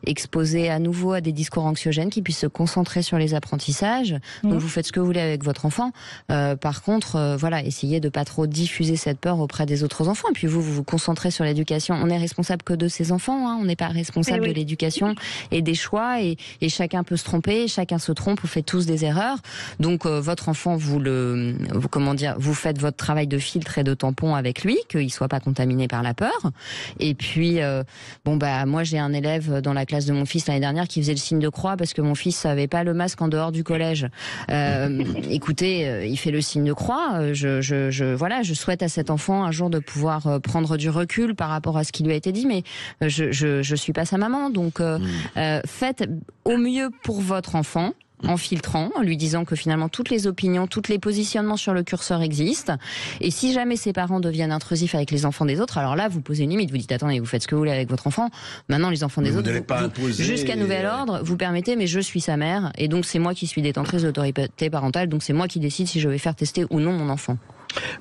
exposés à nouveau à des discours anxiogènes, qu'ils puissent se concentrer sur les apprentissages. Donc vous faites ce que vous voulez avec votre enfant. Par contre, voilà, essayez de pas trop diffuser cette peur auprès des autres enfants. Et puis vous vous concentrez sur l'éducation. On est responsable que de ses enfants, hein. On n'est pas responsable de l'éducation et des choix, et chacun peut se tromper, chacun se trompe, vous faites tous des erreurs. Donc votre enfant, vous faites votre travail de filtre et de tampon avec lui, qu'il soit pas contaminé par la peur. Et puis moi j'ai un élève dans la classe de mon fils l'année dernière qui faisait le signe de croix parce que mon fils avait pas le masque en dehors du collège. Écoutez, il fait le signe de croix. Je souhaite à cet enfant un jour de pouvoir prendre du recul par rapport à ce qui lui a été dit, mais je suis pas sa maman, donc faites au mieux pour votre enfant en filtrant, en lui disant que finalement toutes les opinions, tous les positionnements sur le curseur existent, et si jamais ses parents deviennent intrusifs avec les enfants des autres, alors là vous posez une limite, vous dites attendez, vous faites ce que vous voulez avec votre enfant, maintenant les enfants des autres, jusqu'à nouvel ordre, vous permettez, mais je suis sa mère, et donc c'est moi qui suis détentrice de l'autorité parentale, donc c'est moi qui décide si je vais faire tester ou non mon enfant.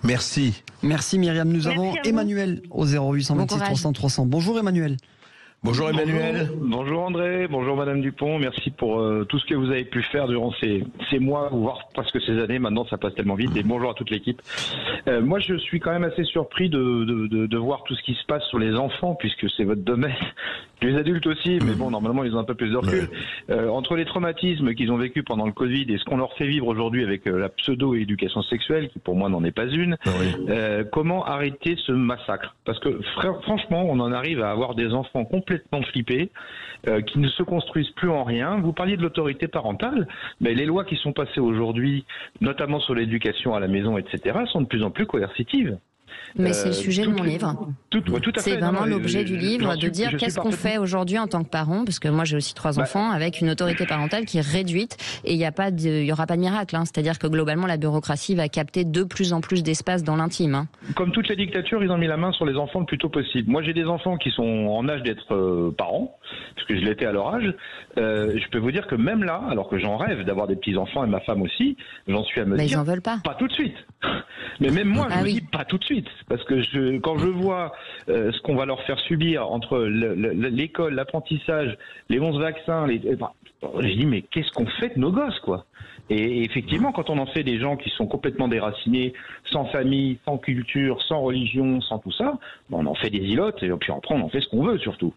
Merci. Merci Myriam. Nous avons Emmanuel au 0826 300 300. Bonjour Emmanuel. Bonjour Emmanuel. Bonjour André, bonjour Madame Dupont, merci pour tout ce que vous avez pu faire durant ces mois, voire presque ces années, maintenant ça passe tellement vite, et bonjour à toute l'équipe. Moi je suis quand même assez surpris de voir tout ce qui se passe sur les enfants, puisque c'est votre domaine, les adultes aussi, mais bon, normalement ils ont un peu plus de recul. Entre les traumatismes qu'ils ont vécu pendant le Covid et ce qu'on leur fait vivre aujourd'hui avec la pseudo-éducation sexuelle, qui pour moi n'en est pas une, comment arrêter ce massacre? Parce que franchement, on en arrive à avoir des enfants complètement flippés, qui ne se construisent plus en rien. Vous parliez de l'autorité parentale, mais les lois qui sont passées aujourd'hui, notamment sur l'éducation à la maison, etc., sont de plus en plus coercitives. Mais c'est le sujet de mon livre. Tout à fait. C'est vraiment l'objet du livre, de dire qu'est-ce qu'on fait aujourd'hui en tant que parent, parce que moi j'ai aussi 3 enfants, avec une autorité parentale qui est réduite, et il y aura pas de miracle, hein. C'est-à-dire que globalement la bureaucratie va capter de plus en plus d'espace dans l'intime, hein. Comme toutes les dictatures, ils ont mis la main sur les enfants le plus tôt possible. Moi j'ai des enfants qui sont en âge d'être parents, parce que je l'étais à leur âge. Je peux vous dire que même là, alors que j'en rêve d'avoir des petits-enfants, et ma femme aussi, j'en suis à me dire, ils en veulent pas tout de suite. Mais même moi, je me dis pas tout de suite. Parce que quand je vois ce qu'on va leur faire subir entre l'école, l'apprentissage, les 11 vaccins, je dis mais qu'est-ce qu'on fait de nos gosses, quoi? Et effectivement, quand on en fait des gens qui sont complètement déracinés, sans famille, sans culture, sans religion, sans tout ça, on en fait des ilotes, et puis après on en fait ce qu'on veut surtout.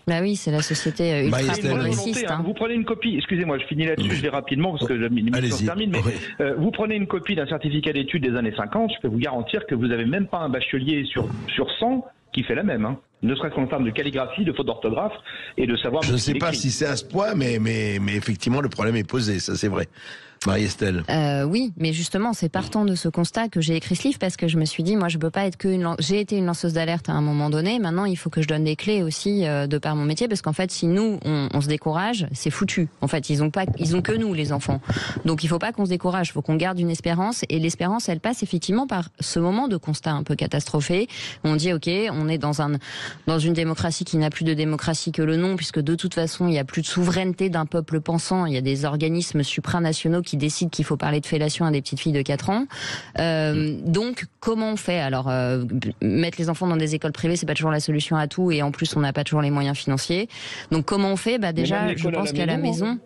Bah oui, c'est la société ultra progressiste. Hein. Vous prenez une copie, excusez-moi, je finis là-dessus, je vais rapidement parce que l'émission se termine, mais vous prenez une copie d'un certificat d'études des années 50, je peux vous garantir que vous n'avez même pas un bachelier sur 100 qui fait la même, hein. Ne serait-ce qu'en termes de calligraphie, de faute d'orthographe et de savoir... Je ne sais pas si c'est à ce point, mais effectivement le problème est posé, ça c'est vrai. Marie-Estelle. Oui, mais justement, c'est partant de ce constat que j'ai écrit ce livre, parce que je me suis dit, moi, je peux pas être j'ai été une lanceuse d'alerte à un moment donné. Maintenant, il faut que je donne des clés aussi de par mon métier, parce qu'en fait, si nous, on se décourage, c'est foutu. En fait, ils ont que nous, les enfants. Donc, il faut pas qu'on se décourage. Il faut qu'on garde une espérance, et l'espérance, elle passe effectivement par ce moment de constat un peu catastrophé. On dit, ok, on est dans une démocratie qui n'a plus de démocratie que le nom, puisque de toute façon, il y a plus de souveraineté d'un peuple pensant. Il y a des organismes supranationaux qui décident qu'il faut parler de fellation à des petites filles de 4 ans. Donc, comment on fait? Alors, mettre les enfants dans des écoles privées, c'est pas toujours la solution à tout, et en plus, on n'a pas toujours les moyens financiers. Donc, comment on fait? Bah, déjà, je pense qu'à la maison...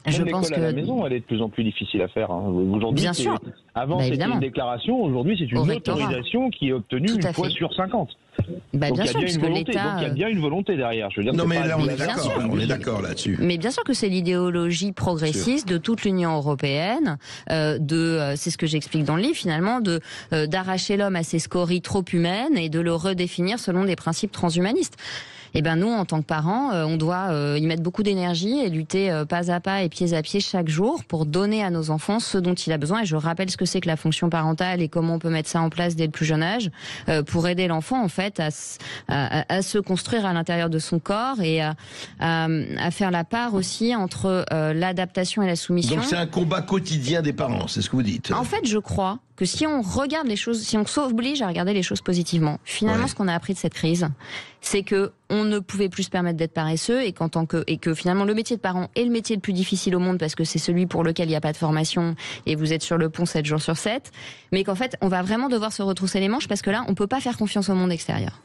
Je pense que à la maison, elle est de plus en plus difficile à faire. Hein. Aujourd'hui, bien sûr. Avant, c'était une déclaration. Aujourd'hui, c'est une autorisation qui est obtenue une fois sur 50. Bah, donc bien il y a sûr, bien une puisque volonté. l'État, Donc il y a bien une volonté derrière. Je veux dire, Non, c'est mais pas là, on est sûr. d'accord là-dessus. Mais bien sûr que c'est l'idéologie progressiste de toute l'Union européenne, c'est ce que j'explique dans le livre finalement, d'arracher l'homme à ses scories trop humaines et de le redéfinir selon des principes transhumanistes. Et ben nous, en tant que parents, on doit y mettre beaucoup d'énergie et lutter pas à pas et pieds à pied chaque jour pour donner à nos enfants ce dont il a besoin. Et je rappelle ce que c'est que la fonction parentale et comment on peut mettre ça en place dès le plus jeune âge pour aider l'enfant en fait à se construire à l'intérieur de son corps et à faire la part aussi entre l'adaptation et la soumission. Donc c'est un combat quotidien des parents, c'est ce que vous dites. En fait, je crois que si on regarde les choses, si on s'oblige à regarder les choses positivement, finalement, ce qu'on a appris de cette crise, c'est que on ne pouvait plus se permettre d'être paresseux et que finalement le métier de parent est le métier le plus difficile au monde parce que c'est celui pour lequel il n'y a pas de formation et vous êtes sur le pont 7 jours sur 7, mais qu'en fait, on va vraiment devoir se retrousser les manches parce que là, on peut pas faire confiance au monde extérieur.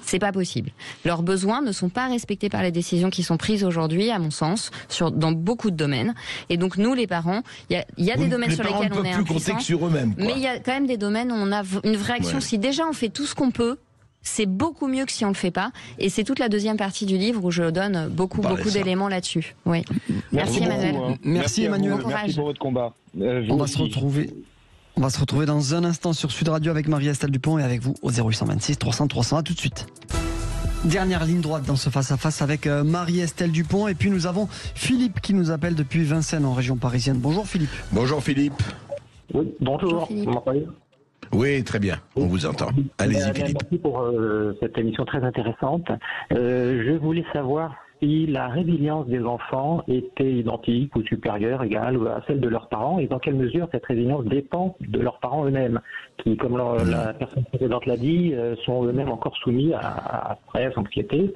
C'est pas possible. Leurs besoins ne sont pas respectés par les décisions qui sont prises aujourd'hui, à mon sens, dans beaucoup de domaines. Et donc nous, les parents, il y a des domaines sur lesquels on est impuissants, sur eux-mêmes, mais il y a quand même des domaines où on a une vraie action. Si déjà on fait tout ce qu'on peut, c'est beaucoup mieux que si on le fait pas. Et c'est toute la deuxième partie du livre où je donne beaucoup d'éléments là-dessus. Oui. Merci Emmanuel. Merci Emmanuel. Merci pour votre combat. On va se retrouver dans un instant sur Sud Radio avec Marie-Estelle Dupont et avec vous au 0826 300 300. À tout de suite. Dernière ligne droite dans ce face-à-face avec Marie-Estelle Dupont. Et puis nous avons Philippe qui nous appelle depuis Vincennes en région parisienne. Bonjour Philippe. Bonjour Philippe. Oui, bonjour. Vous m'entendez ? Oui, très bien. On vous entend. Allez-y Philippe. Merci pour cette émission très intéressante. Je voulais savoir si la résilience des enfants était identique ou supérieure, égale à celle de leurs parents, et dans quelle mesure cette résilience dépend de leurs parents eux-mêmes, qui, comme la personne précédente l'a dit, sont eux-mêmes encore soumis à stress, anxiété.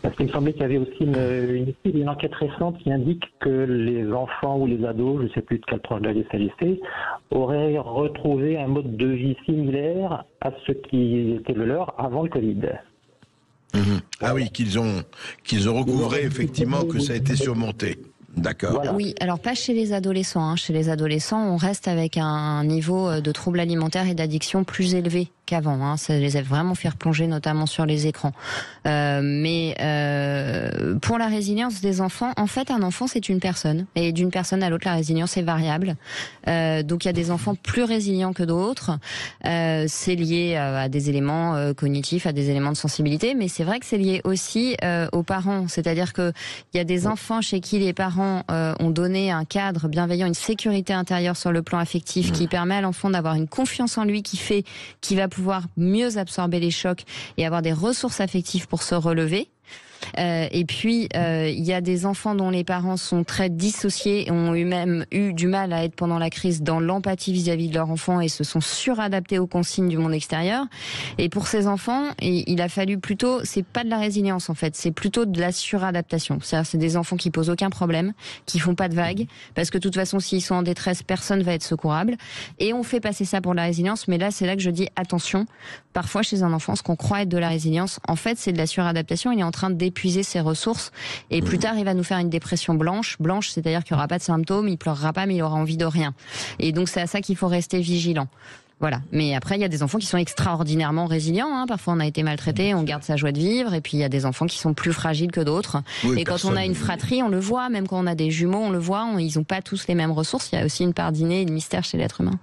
Parce qu'il me semblait qu'il y avait aussi une enquête récente qui indique que les enfants ou les ados, je ne sais plus de quelle tranche d'âge il s'agissait, auraient retrouvé un mode de vie similaire à ce qui était le leur avant le Covid. Ah oui, qu'ils ont recouvré effectivement que ça a été surmonté. D'accord. Oui, alors pas chez les adolescents. Chez les adolescents, on reste avec un niveau de troubles alimentaires et d'addiction plus élevé qu'avant. Ça les a vraiment fait replonger, notamment sur les écrans. Mais pour la résilience des enfants, en fait, un enfant, c'est une personne. Et d'une personne à l'autre, la résilience est variable. Donc il y a des enfants plus résilients que d'autres. C'est lié à des éléments cognitifs, à des éléments de sensibilité. Mais c'est vrai que c'est lié aussi aux parents. C'est-à-dire que il y a des enfants chez qui les parents ont donné un cadre bienveillant, une sécurité intérieure sur le plan affectif qui permet à l'enfant d'avoir une confiance en lui qui va pouvoir mieux absorber les chocs et avoir des ressources affectives pour se relever. Et puis il y a des enfants dont les parents sont très dissociés et ont même eu du mal à être pendant la crise dans l'empathie vis-à-vis de leur enfant et se sont suradaptés aux consignes du monde extérieur. Et pour ces enfants, il a fallu plutôt, c'est pas de la résilience en fait, c'est plutôt de la suradaptation. C'est-à-dire c'est des enfants qui posent aucun problème, qui font pas de vagues, parce que de toute façon s'ils sont en détresse, personne va être secourable. Et on fait passer ça pour de la résilience, mais là c'est là que je dis attention. Parfois chez un enfant, ce qu'on croit être de la résilience, en fait c'est de la suradaptation. Il est en train d'épuiser ses ressources et plus tard il va nous faire une dépression blanche, c'est-à-dire qu'il n'y aura pas de symptômes, il pleurera pas mais il aura envie de rien. Et donc c'est à ça qu'il faut rester vigilant. Voilà. Mais après, il y a des enfants qui sont extraordinairement résilients. Parfois, on a été maltraité, on garde sa joie de vivre. Et puis, il y a des enfants qui sont plus fragiles que d'autres. Oui, et quand on a une fratrie, on le voit. Même quand on a des jumeaux, on le voit. Ils n'ont pas tous les mêmes ressources. Il y a aussi une part d'inné et de mystère chez l'être humain.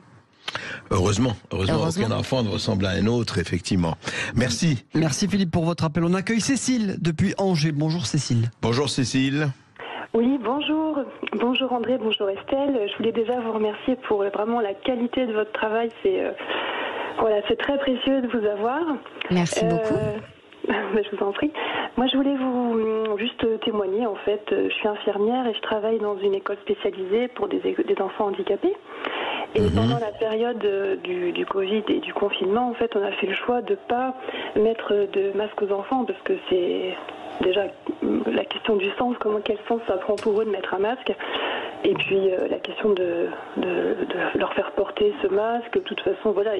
Heureusement, aucun enfant ne ressemble à un autre, effectivement. Merci. Merci Philippe pour votre appel. On accueille Cécile depuis Angers. Bonjour Cécile. Bonjour Cécile. Oui, bonjour. Bonjour André, bonjour Estelle. Je voulais déjà vous remercier pour vraiment la qualité de votre travail. C'est très précieux de vous avoir. Merci beaucoup. Je vous en prie. Moi, je voulais vous juste témoigner. En fait, je suis infirmière et je travaille dans une école spécialisée pour des enfants handicapés. Et pendant la période du Covid et du confinement, en fait, on a fait le choix de ne pas mettre de masque aux enfants parce que c'est déjà la question du sens, quel sens ça prend pour eux de mettre un masque. Et puis la question de leur faire porter ce masque. De toute façon, voilà,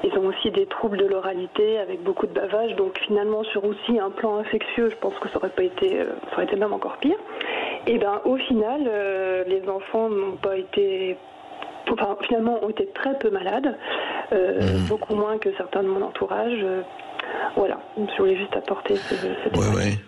ils ont aussi des troubles de l'oralité avec beaucoup de bavage. Donc finalement, sur aussi un plan infectieux, je pense que ça aurait été même encore pire. Et au final, les enfants n'ont pas été... finalement, ont été très peu malades, beaucoup moins que certains de mon entourage. Voilà, je voulais juste apporter ce témoignage. Ouais.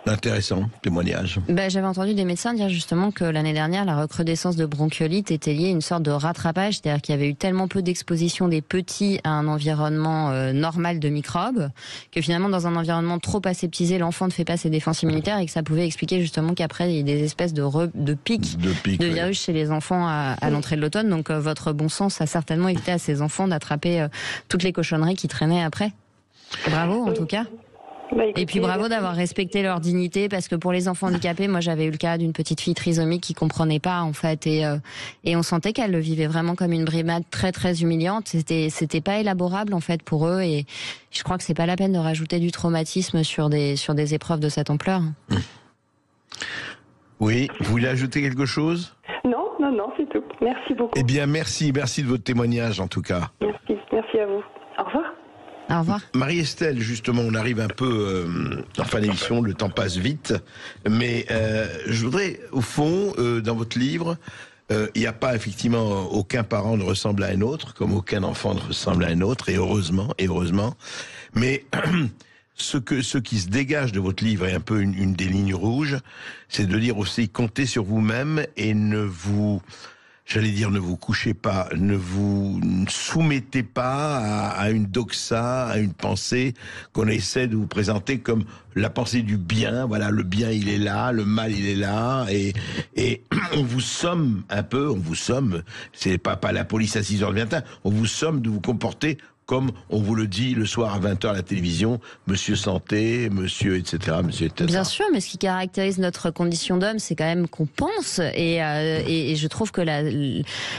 Intéressant, témoignage. J'avais entendu des médecins dire justement que l'année dernière, la recrudescence de bronchiolite était liée à une sorte de rattrapage, c'est-à-dire qu'il y avait eu tellement peu d'exposition des petits à un environnement normal de microbes, que finalement dans un environnement trop aseptisé, l'enfant ne fait pas ses défenses immunitaires et que ça pouvait expliquer justement qu'après il y a des espèces de pics de virus chez les enfants à l'entrée de l'automne. Donc votre bon sens a certainement évité à ces enfants d'attraper toutes les cochonneries qui traînaient après. Bravo en tout cas. Et puis bravo d'avoir respecté leur dignité, parce que pour les enfants handicapés, moi j'avais eu le cas d'une petite fille trisomique qui comprenait pas en fait, et on sentait qu'elle le vivait vraiment comme une brimade très très humiliante. C'était pas élaborable en fait pour eux, et je crois que c'est pas la peine de rajouter du traumatisme sur des épreuves de cette ampleur. Oui, vous voulez ajouter quelque chose? Non, c'est tout. Merci beaucoup. Eh bien, merci de votre témoignage en tout cas. Merci à vous. Au revoir. Au revoir. Marie-Estelle, justement, on arrive un peu en fin d'émission, le temps passe vite, mais je voudrais, au fond, dans votre livre, il n'y a pas effectivement aucun parent ne ressemble à un autre, comme aucun enfant ne ressemble à un autre, et heureusement, mais ce qui se dégage de votre livre, et un peu une des lignes rouges, c'est de dire aussi, comptez sur vous-même et ne vous couchez pas, ne vous soumettez pas à une doxa, à une pensée qu'on essaie de vous présenter comme la pensée du bien. Voilà, le bien il est là, le mal il est là, et on vous somme un peu, c'est pas la police à 6h du matin, on vous somme de vous comporter comme on vous le dit le soir à 20h à la télévision, monsieur santé, monsieur etc., monsieur etc. Bien sûr, mais ce qui caractérise notre condition d'homme, c'est quand même qu'on pense, et je trouve que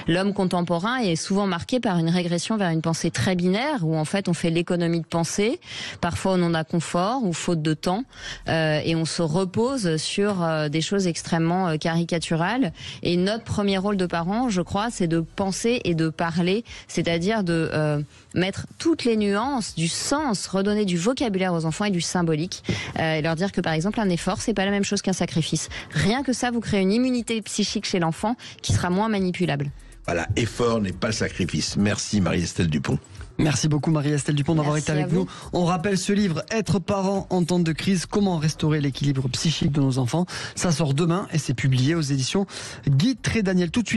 l'homme contemporain est souvent marqué par une régression vers une pensée très binaire, où en fait on fait l'économie de pensée, parfois au nom d'un confort ou faute de temps, et on se repose sur des choses extrêmement caricaturales. Et notre premier rôle de parent, je crois, c'est de penser et de parler, c'est-à-dire de mettre toutes les nuances, du sens, redonner du vocabulaire aux enfants et du symbolique, et leur dire que par exemple un effort, c'est pas la même chose qu'un sacrifice. Rien que ça vous crée une immunité psychique chez l'enfant qui sera moins manipulable. Voilà, effort n'est pas sacrifice. Merci Marie-Estelle Dupont. Merci beaucoup Marie-Estelle Dupont d'avoir été avec nous. On rappelle ce livre, Être parent en temps de crise, comment restaurer l'équilibre psychique de nos enfants. Ça sort demain et c'est publié aux éditions Guy Trédaniel. Tout de suite.